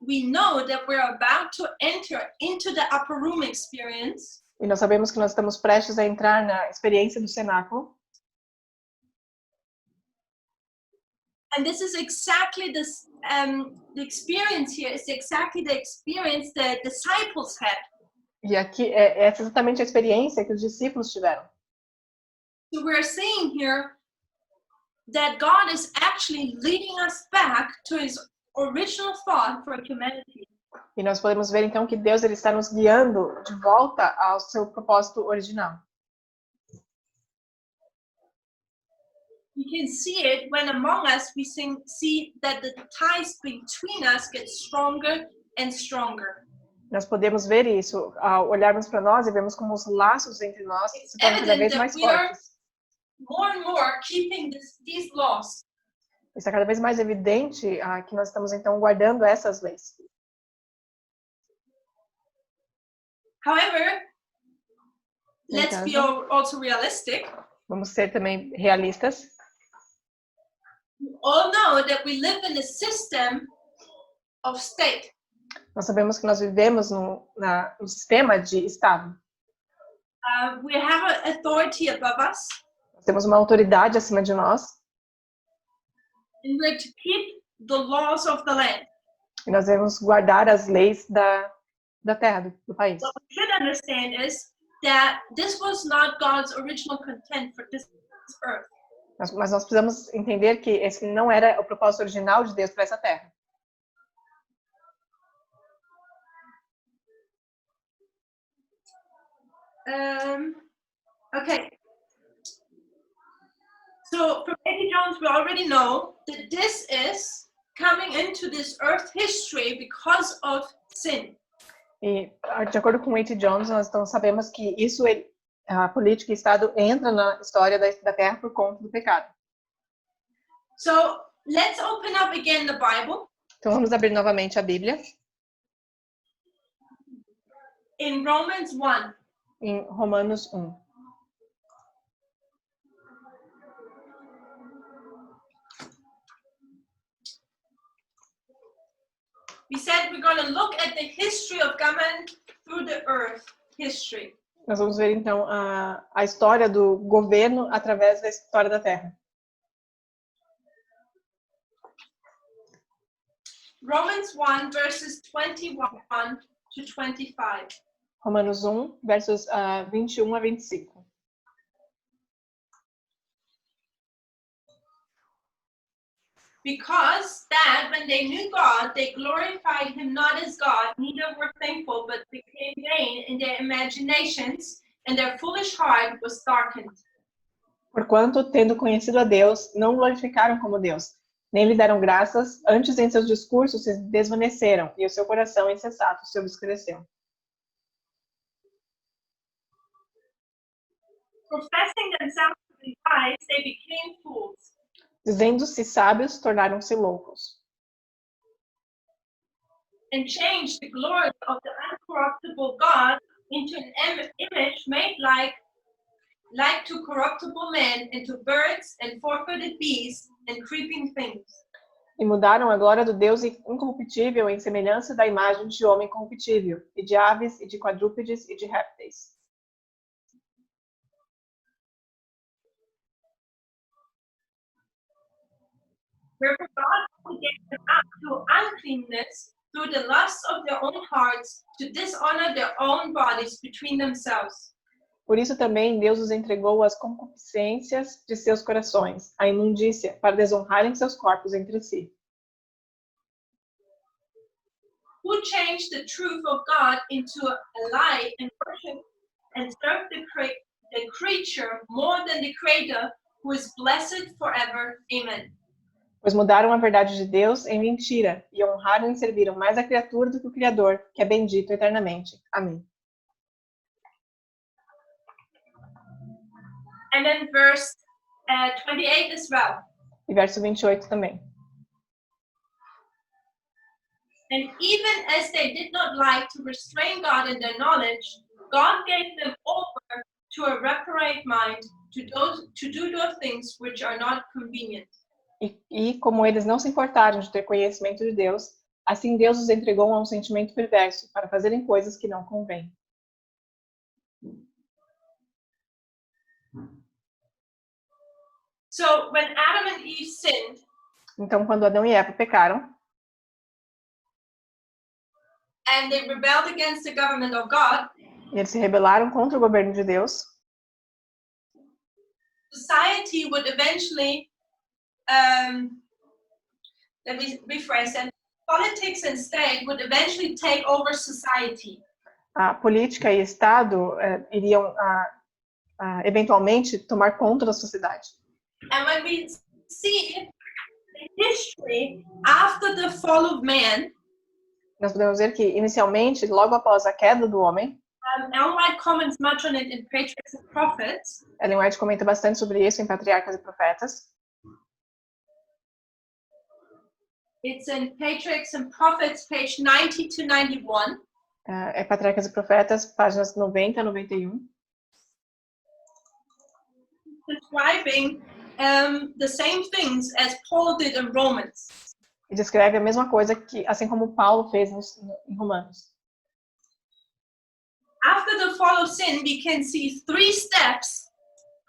we know that we're about to enter into the upper room experience. E nós sabemos que nós estamos prestes a entrar na experiência do cenáculo. And this is exactly this, the experience here is exactly the experience the disciples had. E aqui essa é exatamente a experiência que os discípulos tiveram. So we're seeing here that God is actually leading us back to His original thought for humanity. E nós podemos ver então que Deus ele está nos guiando de volta ao seu propósito original. You can see it when among us we see that the ties between us get stronger and stronger. Nós podemos ver isso ao olharmos para nós e vemos como os laços entre nós se tornam cada vez mais fortes. More and more keeping these laws. Isso é cada vez mais evidente que nós estamos então guardando essas leis. However, let's be also realistic. Vamos ser também realistas. We all know that we live in a system of state. Nós sabemos que nós vivemos no sistema de Estado. We have an authority above us. Nós temos uma autoridade acima de nós. And we're to keep the laws of the land. E nós devemos guardar as leis da terra, do país. What we should understand is that this was not God's original content for this earth. Mas nós precisamos entender que esse não era o propósito original de Deus para essa terra. Okay. So from A.T. Jones, we already know that this is coming into this earth history because of sin. E de acordo com A.T. Jones, nós então sabemos que isso A política e Estado entra na história da Terra por conta do pecado. So let's open up again the Bible. Então vamos abrir novamente a Bíblia. In Romans 1. Em Romanos 1. We said we're going to look at the history of government through the earth history. Nós vamos ver então a história do governo através da história da Terra. Romans 1 verses 21 to 25. Romanos 1 versos 21 a 25. Because that when they knew God, they glorified him not as God, neither were thankful, but became vain in their imaginations, and their foolish heart was darkened. Porquanto, tendo conhecido a Deus, não glorificaram como Deus, nem lhe deram graças, antes em seus discursos se desvaneceram, e o seu coração insensato se obscureceu. Professing themselves to be wise, they became fools. Dizendo-se sábios, tornaram-se loucos. And changed the glory of the uncorruptible God into an image made like to corruptible men, into birds and four-footed beasts and creeping things. E mudaram a glória do Deus incorruptível em semelhança da imagem de homem corruptível, e de aves, e de quadrúpedes, e de répteis. Wherefore God gave them up to uncleanness through the lusts of their own hearts, to dishonor their own bodies between themselves. Por isso também Deus os entregou às concupiscências de seus corações, à imundícia, para desonrarem seus corpos entre si. Who changed the truth of God into a lie and worship and serve the creature more than the Creator, who is blessed forever. Amen. Pois mudaram a verdade de Deus em mentira, e honraram e serviram mais a criatura do que o Criador, que é bendito eternamente. Amém. And then verse 28 as well. E verso 28 também. And even as they did not like to restrain God in their knowledge, God gave them over to a reprobate mind to do those things which are not convenient. E como eles não se importaram de ter conhecimento de Deus, assim Deus os entregou a um sentimento perverso para fazerem coisas que não convêm. So when Adam and Eve sinned, então quando Adão e Eva pecaram, and they rebelled against the government of God, e eles se rebelaram contra o governo de Deus, society would eventually let me rephrase that. Politics and state would eventually take over society. A política e Estado iriam eventualmente tomar conta da sociedade. And when we see the history after the fall of man, nós podemos ver que inicialmente, logo após a queda do homem, Ellen White comments much on it in Patriarchs and Prophets. Ellen White comenta bastante sobre isso em Patriarcas e Profetas. It's in Patriarchs and Prophets, page 90 to 91. É Patriarcas e Profetas, páginas 90 a 91. Describing the same things as Paul did in Romans. E descreve a mesma coisa que, assim como Paulo fez em Romanos. After the fall of sin, we can see 3 steps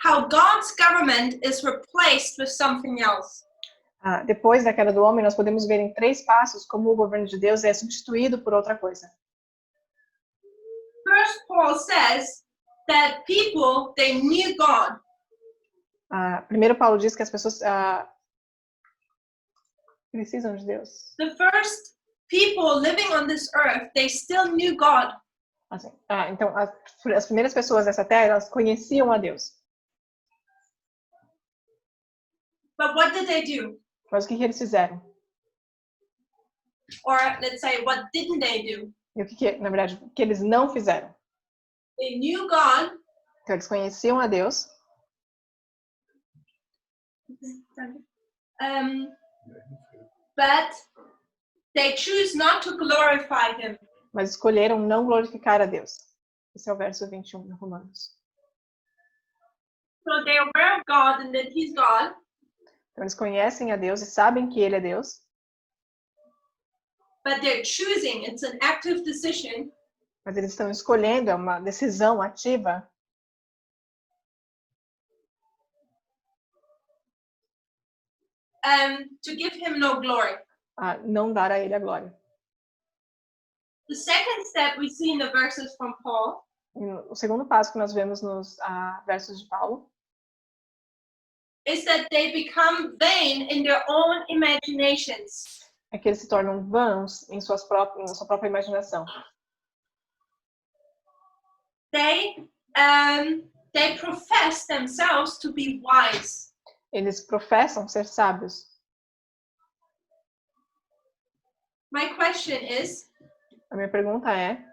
how God's government is replaced with something else. Depois da queda do homem, nós podemos ver em 3 passos como o governo de Deus é substituído por outra coisa. First, Paul says that people, they knew God. Primeiro, Paulo diz que as pessoas precisam de Deus. The first people living on this earth, they still knew God. Assim, então, as primeiras pessoas dessa terra, elas conheciam a Deus. But what did they do? Mas o que eles fizeram? Or let's say, what didn't they do? E na verdade, o que eles não fizeram? They knew God. Então, eles conheciam a Deus. But they choose not to glorify him. Mas escolheram não glorificar a Deus. Esse é o verso 21 de Romanos. So they are aware of God and that he's God. Então, eles conhecem a Deus e sabem que ele é Deus. But they're choosing, it's an active decision. Mas eles estão escolhendo, é uma decisão ativa. To give him no glory. A não dar a ele a glória. The second step we see in the verses from Paul. O segundo passo que nós vemos nos versos de Paulo is that they become vain in their own imaginations. É que eles se tornam vãos em sua própria imaginação. They profess themselves to be wise. Eles professam ser sábios. My question is, a minha pergunta é,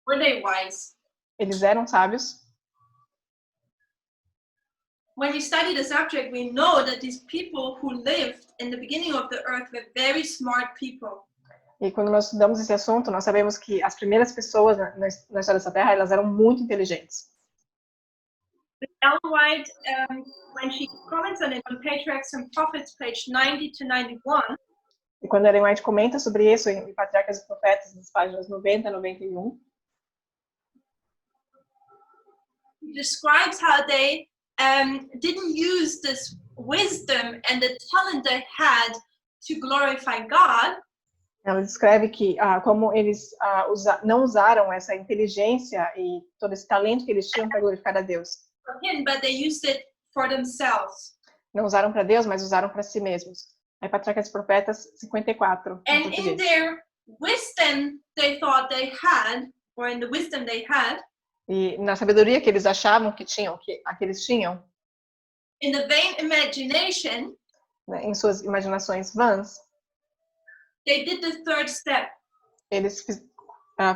were they wise? Eles eram sábios? When we study the subject, we know that these people who lived in the beginning of the earth were very smart people. E quando nós estudamos esse assunto, nós sabemos que as primeiras pessoas na história dessa terra, elas eram muito inteligentes. Ellen White, when she comments on it on Patriarchs and Prophets, page 90 to 91, e quando Ellen White comenta sobre isso em Patriarcas e Profetas, nas páginas 90 a 91, describes how they didn't use this wisdom and the talent they had to glorify God. Ela descreve que como eles não usaram essa inteligência e todo esse talento que eles tinham para glorificar a Deus. But they used it for themselves. Não usaram para Deus, mas usaram para si mesmos. Aí Patriarcas e Profetas 54. And in their wisdom they thought they had, or in the wisdom they had, e na sabedoria que eles achavam que tinham, que eles tinham, in the vain imagination, né, em suas imaginações vãs, they did the third step. Eles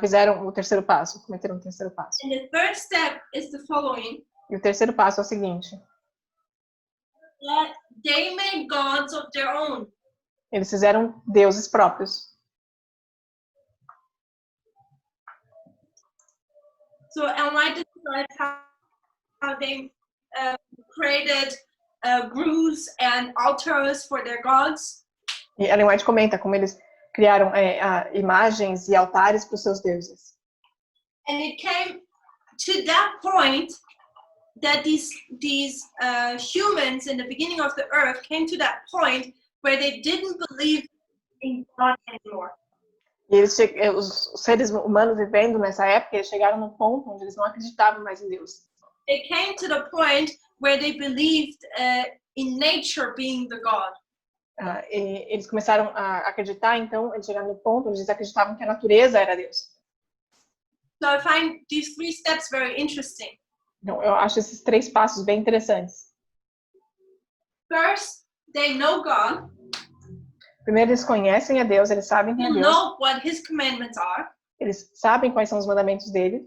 fizeram o terceiro passo, cometeram o terceiro passo. And the third step is the following. E o terceiro passo é o seguinte. That they made gods of their own. Eles fizeram deuses próprios. So, and why describes how they created groves and altars for their gods? E Ellen White comenta como eles criaram imagens e altares para os seus deuses. And it came to that point that these humans in the beginning of the earth came to that point where they didn't believe in God anymore. E os seres humanos vivendo nessa época, eles chegaram no ponto onde eles não acreditavam mais em Deus. They came to the point where they believed in nature being the God. E eles começaram a acreditar, então, eles chegaram no ponto onde eles acreditavam que a natureza era Deus. So I find these three steps very interesting. Então, eu acho esses três passos bem interessantes. First, they know God. Primeiro, eles conhecem a Deus, eles sabem quem é Deus. Know what His commandments are. Eles sabem quais são os mandamentos dele.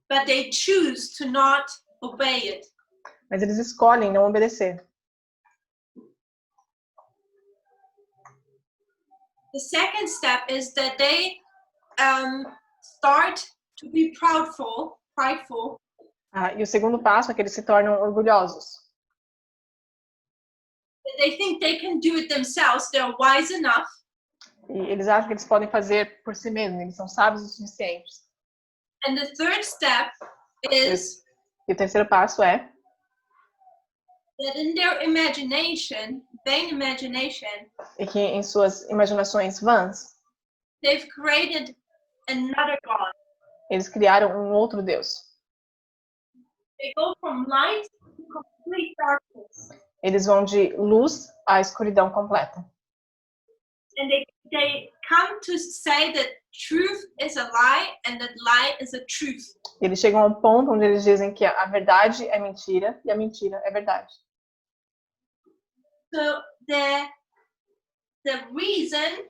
But they choose to not obey it. Mas eles escolhem não obedecer. The second step is that they start to be prideful. E o segundo passo é que eles se tornam orgulhosos. They think they can do it themselves. They're wise enough. E eles acham que eles podem fazer por si mesmos. Eles são sábios o suficientes. And the third step is. E o terceiro passo é that in their imagination, vain imagination, e que em suas imaginações vãs, they've created another God. Eles criaram um outro Deus. They go from light to complete darkness. Eles vão de luz à escuridão completa. And they come to say that truth is a lie and that lie is a truth. Eles chegam ao ponto onde eles dizem que a verdade é mentira e a mentira é verdade. So the reason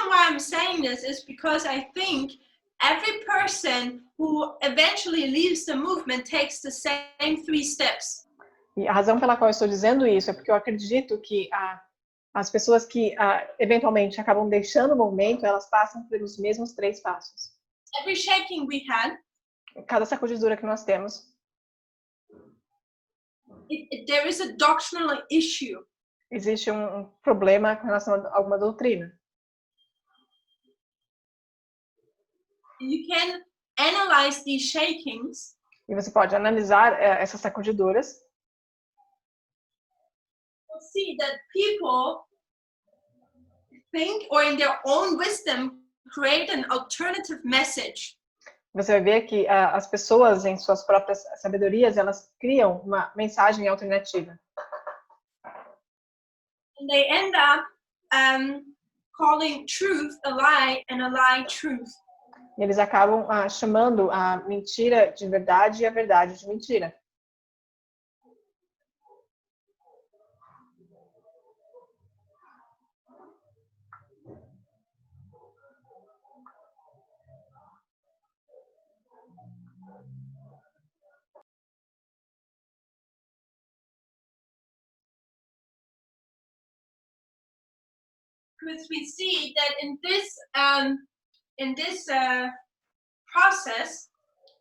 why I'm saying this is because I think every person who eventually leaves the movement takes the same 3 steps. E a razão pela qual eu estou dizendo isso é porque eu acredito que as pessoas que eventualmente acabam deixando o movimento, elas passam pelos mesmos 3 passos. Every shaking we had, cada sacudidura que nós temos, there is a doctrinal issue. Existe um problema com relação a alguma doutrina. You can analyze these shakings. E você pode analisar essas sacudiduras. You'll see that people think, or in their own wisdom, create an alternative message. Você vai ver que as pessoas, em suas próprias sabedorias, elas criam uma mensagem alternativa. And they end up calling truth a lie and a lie truth. E eles acabam chamando a mentira de verdade e a verdade de mentira. Because we see that in this process,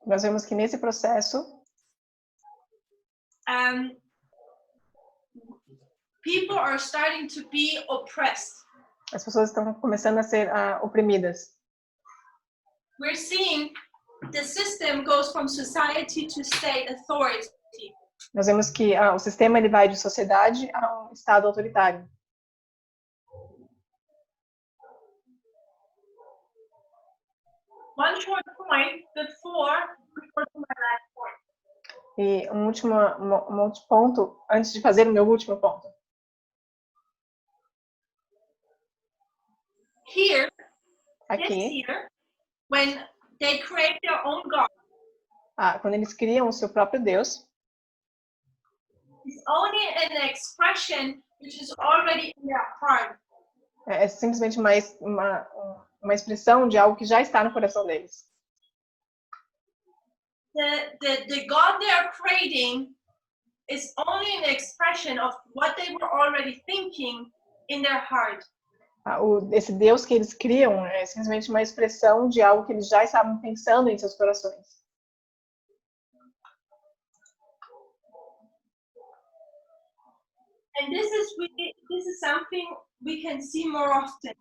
nós vemos que nesse processo, people are starting to be oppressed. As pessoas estão começando a ser oprimidas. We're seeing the system goes from society to state authority. Nós vemos que o sistema ele vai de sociedade a um estado autoritário. One short point before my last point. E um último ponto antes de fazer o meu último ponto. Here, aqui, when they create their own God, quando eles criam o seu próprio Deus, it's only an expression which is already in their heart. É simplesmente uma expressão de algo que já está no coração deles. The God they are creating is only an expression of what they were already thinking in their heart. Esse Deus que eles criam é simplesmente uma expressão de algo que eles já estavam pensando em seus corações. And this is something we can see more often.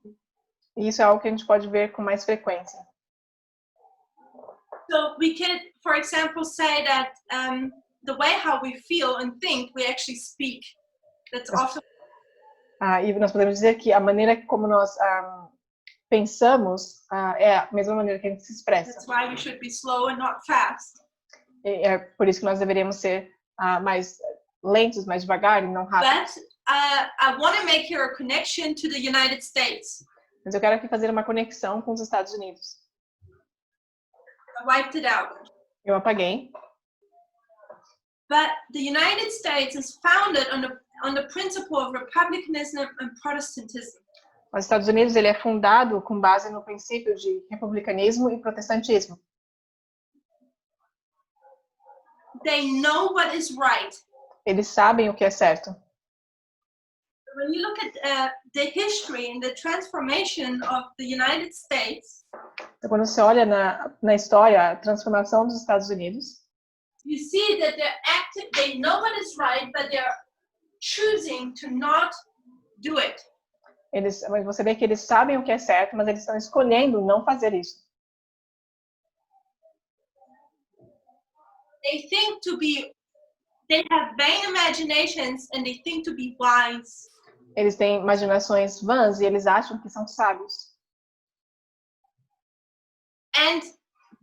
E isso é algo que a gente pode ver com mais frequência. So we can, for example, say that the way how we feel and think, we actually speak. That's often. E nós podemos dizer que a maneira como nós pensamos é a mesma maneira que a gente se expressa. That's why we should be slow and not fast. E é por isso que nós deveríamos ser mais lentos, mais devagar e não rápidos. But I want to make here a connection to the United States. Mas eu quero aqui fazer uma conexão com os Estados Unidos. I wiped it out. Eu apaguei. But the United States is founded on the principle of republicanism and Protestantism. Os Estados Unidos ele é fundado com base no princípio de republicanismo e protestantismo. They know what is right. Eles sabem o que é certo. When you look at the history and the transformation of the United States, então, quando você olha na história a transformação dos Estados Unidos, you see that they know what is right, but they're choosing to not do it. Mas você vê que eles sabem o que é certo, mas eles estão escolhendo não fazer isso. They have vain imaginations and they think to be wise. Eles têm imaginações vãs e eles acham que são sábios. And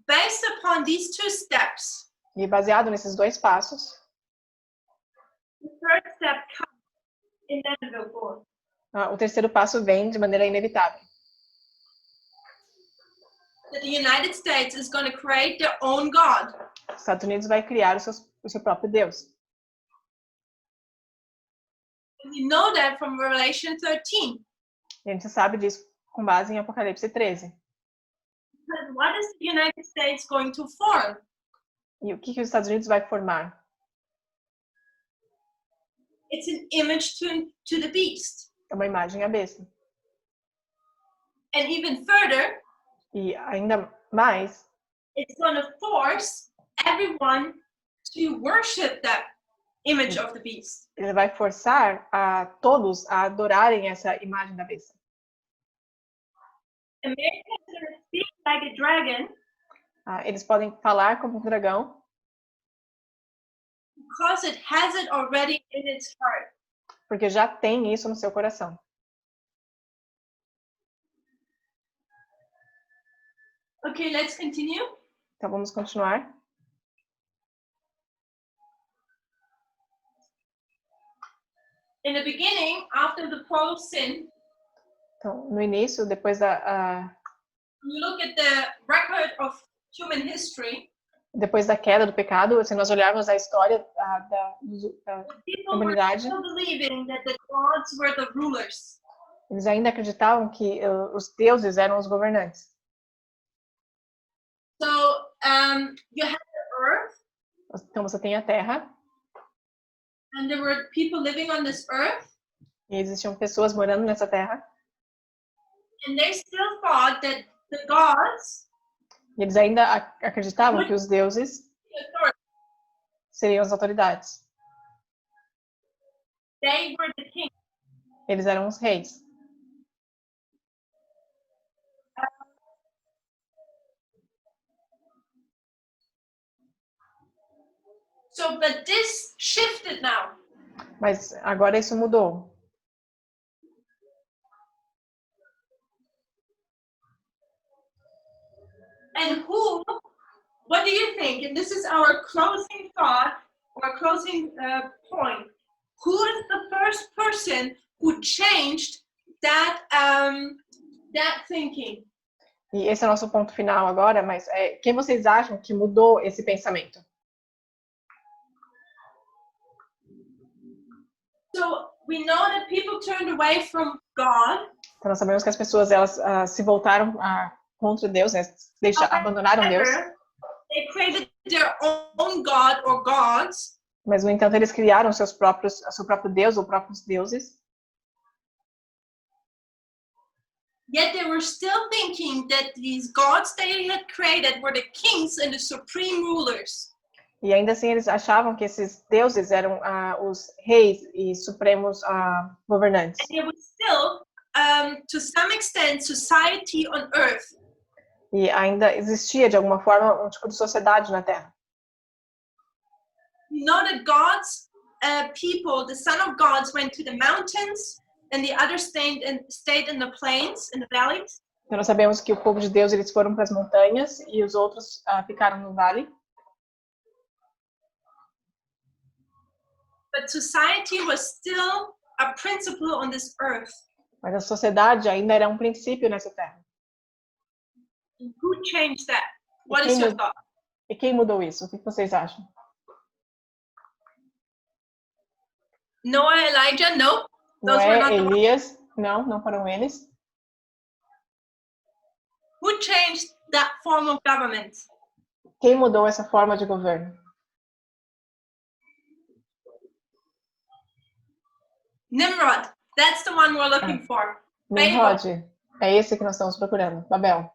based upon these 2 steps, e baseado nesses 2 passos, the third step comes inevitable. O terceiro passo vem de maneira inevitável. That the United States is going to create their own God. Os Estados Unidos vai criar o seu próprio Deus. We know that from Revelation 13. E a gente sabe disso com base em Apocalipse 13. But what is the United States going to form? E o que os Estados Unidos vai formar? It's an image to the beast. É uma imagem à besta. And even further, e ainda mais, it's going to force everyone to worship that image of the beast. Ele vai forçar a todos a adorarem essa imagem da besta. America is going to speak like a dragon. Eles podem falar como um dragão. Because it has it already in its heart. Porque já tem isso no seu coração. Okay, let's continue. Então vamos continuar. In the beginning, after the fall of sin, então, no início, depois you look at the record of human history. Depois da queda do pecado, se nós olharmos a história da humanidade, eles ainda acreditavam que os deuses eram os governantes. So, you have the earth. Então você tem a Terra. And there were people living on this earth. E existiam pessoas morando nessa Terra. And they still thought that the gods. E eles ainda acreditavam que os deuses seriam as autoridades. They were the king. Eles eram os reis. So, but this shifted now. Mas agora isso mudou. And what do you think? And this is our closing thought, or closing point. Who is the first person who changed that thinking? E esse é o nosso ponto final agora, mas quem vocês acham que mudou esse pensamento? So we know that people turned away from God. Então nós sabemos que as pessoas elas se voltaram contra Deus, né? Abandonaram Deus. They created their own God or gods. Mas no entanto eles criaram seu próprio Deus ou próprios deuses. Yet they were still thinking that these gods they had created were the kings and the supreme rulers. E ainda assim eles achavam que esses deuses eram os reis e supremos governantes. And it was still, to some extent, society on earth. E ainda existia de alguma forma um tipo de sociedade na Terra. You know that God's people, the son of gods, went to the mountains, and the others stayed in the plains, in the valleys. Então nós sabemos que o povo de Deus eles foram para as montanhas e os outros ficaram no vale. But society was still a principle on this earth. Mas a sociedade ainda era um princípio nessa terra. Who changed that? What is your thought? E quem mudou isso? O que vocês acham? Noah, Elijah, no. Noé, Elias, não foram eles. Who changed that form of government? Quem mudou essa forma de governo? Nimrod. That's the one we're looking for. Nimrod. É esse que nós estamos procurando. Babel.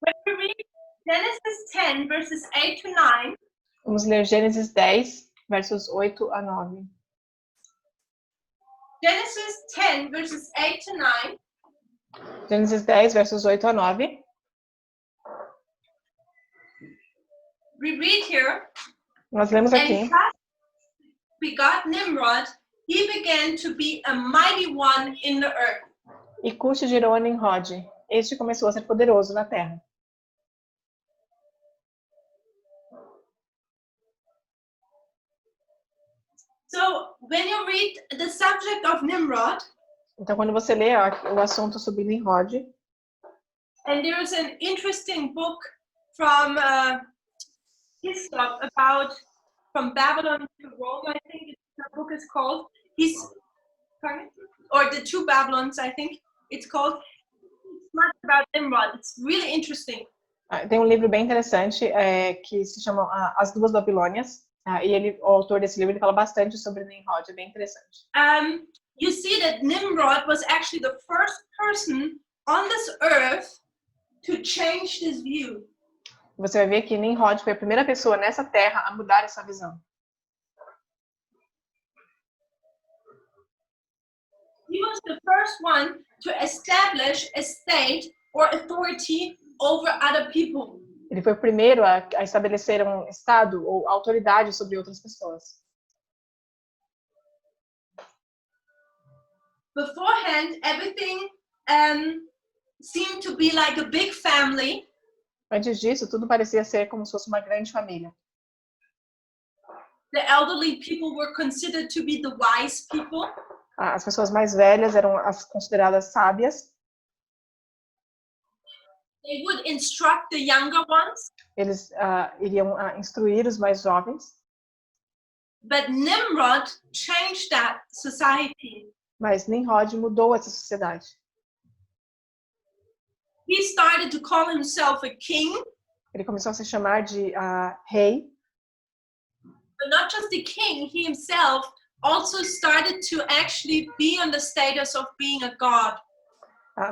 When we read Genesis 10, verses 8 to 9. Vamos ler Gênesis 10, versos 8 a 9. Genesis 10, verses 8 to 9. Gênesis 10, versos 8 a 9. We read here. Nós lemos aqui. Begot Nimrod, he began to be a mighty one in the earth. E Cush gerou a Nimrod. Este começou a ser poderoso na terra. So, when you read the subject of Nimrod, então quando você lê o assunto sobre Nimrod, and there is an interesting book from Hislop about from Babylon to Rome, I think the book is called. Or the two Babylons, I think it's called. much about Nimrod. It's really interesting. Tem um livro bem interessante que se chama As Duas Babilônias. E o autor desse livro ele fala bastante sobre Nimrod, é bem interessante. You see that Nimrod was actually the first person on this earth to change this view. Você vai ver que Nimrod foi a primeira pessoa nessa terra a mudar essa visão. He was the first one to establish a state or authority over other people. Ele foi o primeiro a estabelecer um estado ou autoridade sobre outras pessoas. Beforehand, everything seemed to be like a big family. Antes disso, tudo parecia ser como se fosse uma grande família. The elderly people were considered to be the wise people. As pessoas mais velhas eram as consideradas sábias. They would instruct the younger ones. Eles iriam instruir os mais jovens. But Nimrod changed that society. Mas Nimrod mudou essa sociedade. He started to call himself a king. Ele começou a se chamar de rei. But not just a king, he himself also started to actually be on the status of being a god.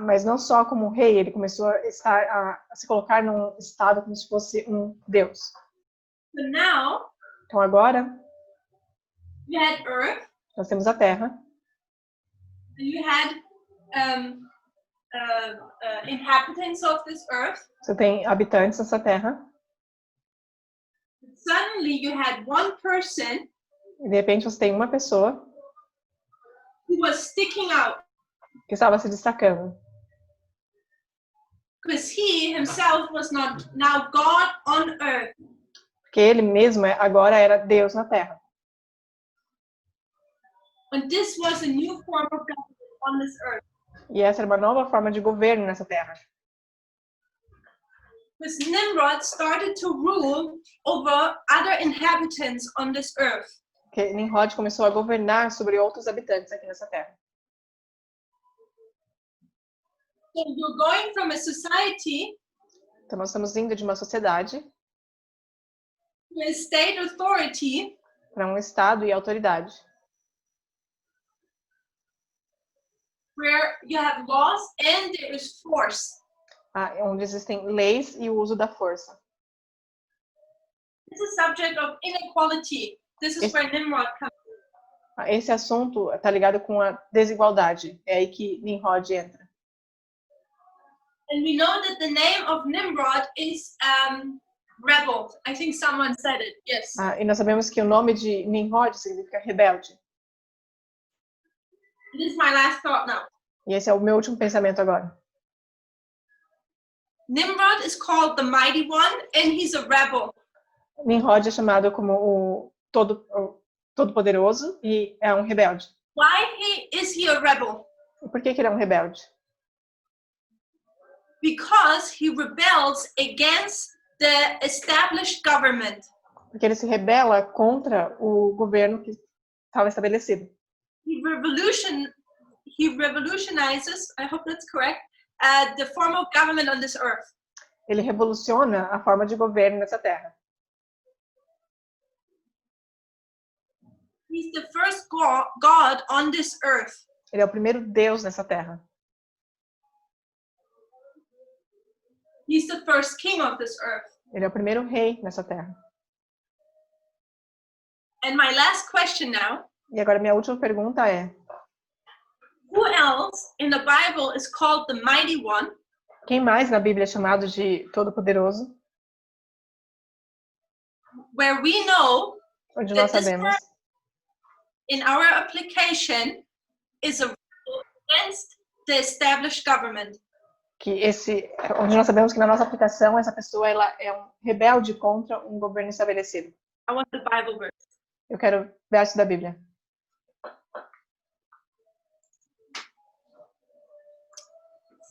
Mas não só como rei, ele começou a se colocar num estado como se fosse um deus. So now, então agora, you had Earth. Nós temos a Terra. And you had inhabitants of this Earth. Você tem habitantes dessa Terra. Suddenly, you had one person. E de repente você tem uma pessoa who was sticking out. Que estava se destacando. Because he himself was not now God on earth. Porque ele mesmo agora era Deus na Terra. And this was a new form of government on this earth. E essa era uma nova forma de governo nessa Terra. Because Nimrod started to rule over other inhabitants on this earth. Porque Nimrod começou a governar sobre outros habitantes aqui nessa Terra. So you're going from a society. Então nós estamos indo de uma sociedade to a state authority. Para um estado e autoridade. Where you have laws and there is force. Onde existem leis e o uso da força. This is subject of inequality. This is where Nimrod comes in. Esse assunto está ligado com a desigualdade. É aí que Nimrod entra. And we know that the name of Nimrod is rebel. I think someone said it. Yes. E nós sabemos que o nome de Nimrod significa rebelde. This is my last thought now. E esse é o meu último pensamento agora. Nimrod is called the mighty one and he's a rebel. Nimrod é chamado como o todo-poderoso e é um rebelde. Why is he a rebel? Por que ele é um rebelde? Because he rebels against the established government. Porque ele se rebela contra o governo que estava estabelecido. He revolutionizes, I hope that's correct, the form of government on this earth. Ele revoluciona a forma de governo nessa terra. He's the first God on this earth. Ele é o primeiro Deus nessa terra. He's the first king of this earth. Ele é o primeiro rei nessa terra. And my last question now. E agora minha última pergunta é: who else in the Bible is called the mighty one? Quem mais na Bíblia é chamado de todo-poderoso? Where we know onde nós sabemos in our application is a against the established government. Onde nós sabemos que na nossa aplicação essa pessoa ela é um rebelde contra um governo estabelecido. I want the Bible verse. Eu quero verso da Bíblia.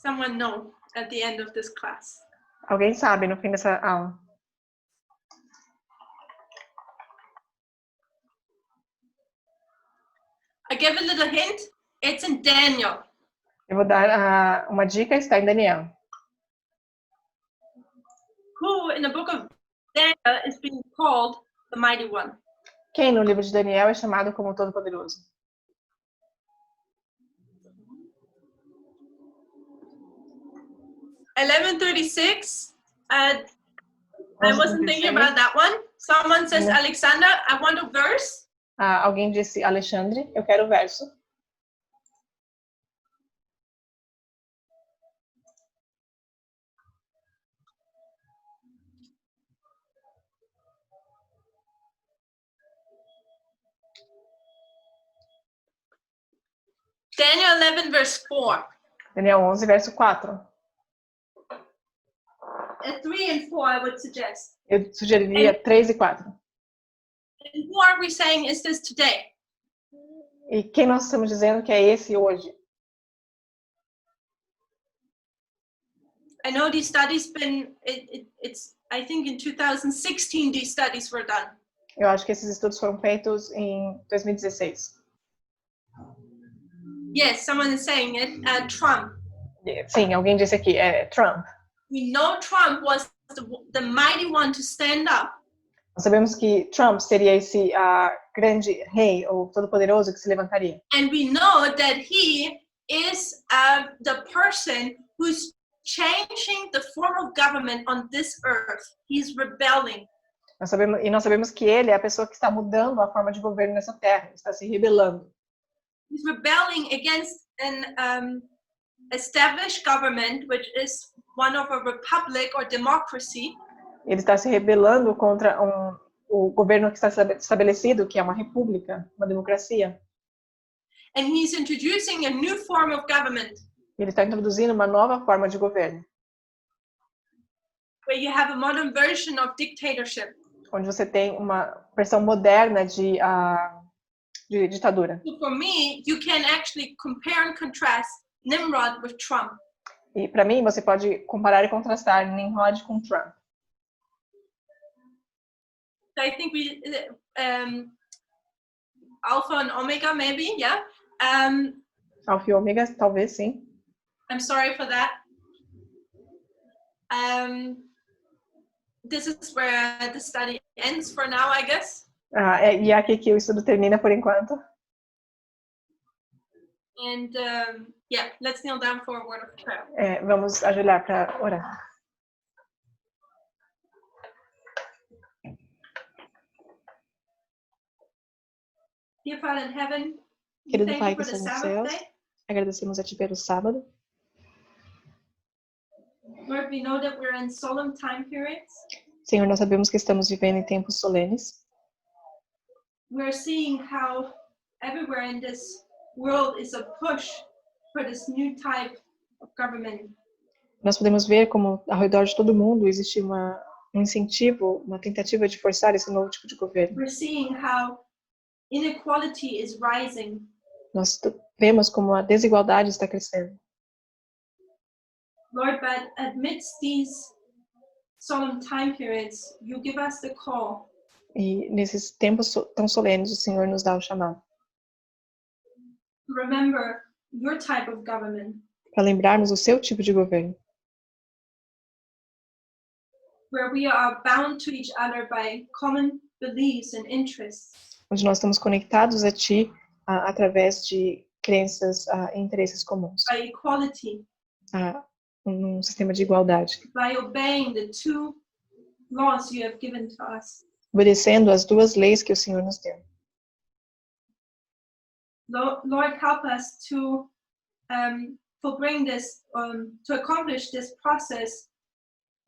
Someone know at the end of this class. Alguém sabe no fim dessa aula? I give a little hint. It's in Daniel. Eu vou dar uma dica, está em Daniel. Who in the book of Daniel is being called the mighty one? Quem no livro de Daniel é chamado como Todo-Poderoso? (11:36). I wasn't thinking about that one. Someone says, Alexander, I want a verse. Alguém disse, Alexandre, eu quero o verso. Daniel 11, verse 4. Daniel 11, verso 4. 3 and 4, I would suggest. Eu sugeriria 3 e 4. And who are we saying is this today? E quem nós estamos dizendo que é esse hoje? I know these studies it's I think in 2016 these studies were done. Eu acho que esses estudos foram feitos em 2016. Yes, someone is saying it. Trump. Sim, alguém disse aqui, Trump. We know Trump was the mighty one to stand up. Nós sabemos que Trump seria esse grande rei ou todo-poderoso que se levantaria. And we know that he is the person who's changing the form of government on this earth. He's rebelling. Nós sabemos que ele é a pessoa que está mudando a forma de governo nessa terra, está se rebelando. He's rebelling against an established government, which is one of a republic or democracy. Ele está se rebelando contra o governo que está estabelecido, que é uma república, uma democracia. And he's introducing a new form of government. Ele está introduzindo uma nova forma de governo. Where you have a modern version of dictatorship. Onde você tem uma versão moderna de ditadura. So for me, you can actually compare and contrast Nimrod with Trump. E para mim, você pode comparar e contrastar Nimrod com Trump. So I think we Alpha and Omega, maybe, yeah. Alpha e Ômega, talvez sim. I'm sorry for that. This is where the study ends for now, I guess. E é aqui que o estudo termina por enquanto. And yeah, let's kneel down for a word of prayer. Vamos ajoelhar para orar. Dear Father in heaven, Querido Pai que está nos céus, agradecemos a Ti pelo sábado. Lord, we know that we're in solemn time periods. Senhor, nós sabemos que estamos vivendo em tempos solenes. We're seeing how everywhere in this world is a push for this new type of government. Nós podemos ver como ao redor de todo mundo existe um incentivo, uma tentativa de forçar esse novo tipo de governo. We're seeing how inequality is rising. Nós vemos como a desigualdade está crescendo. Lord, but amidst these solemn time periods, you give us the call. E nesses tempos tão solenes, o Senhor nos dá o chamado. Remember your type of government. Para lembrarmos o seu tipo de governo. Where we are bound to each other by common beliefs and interests. Onde nós estamos conectados a Ti através de crenças e interesses comuns. By equality. Um sistema de igualdade. By obeying the two laws you have given to us. Obedecendo as duas leis que o Senhor nos deu. Lord, help us to bring this, to accomplish this process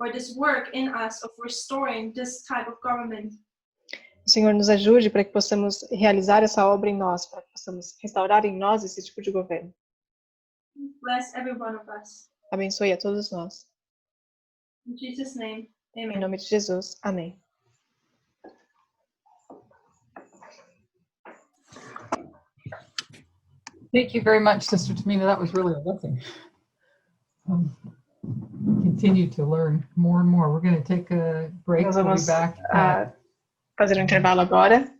or this work in us of restoring this type of government. O Senhor nos ajude para que possamos realizar essa obra em nós, para que possamos restaurar em nós esse tipo de governo. Bless every one of us. Abençoe a todos nós. In Jesus' name, amen. Em nome de Jesus, amém. Thank you very much, Sister Tamina. That was really a blessing. Continue to learn more and more. We're going to take a break. Nós We'll vamos be back fazer um intervalo agora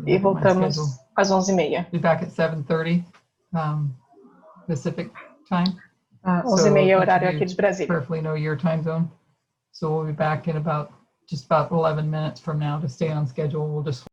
e voltamos às 11h30. Be back at 7:30. Pacific time. 11h30 horário you aqui de Brasília. Carefully know your time zone. So we'll be back in just about 11 minutes from now to stay on schedule. We'll just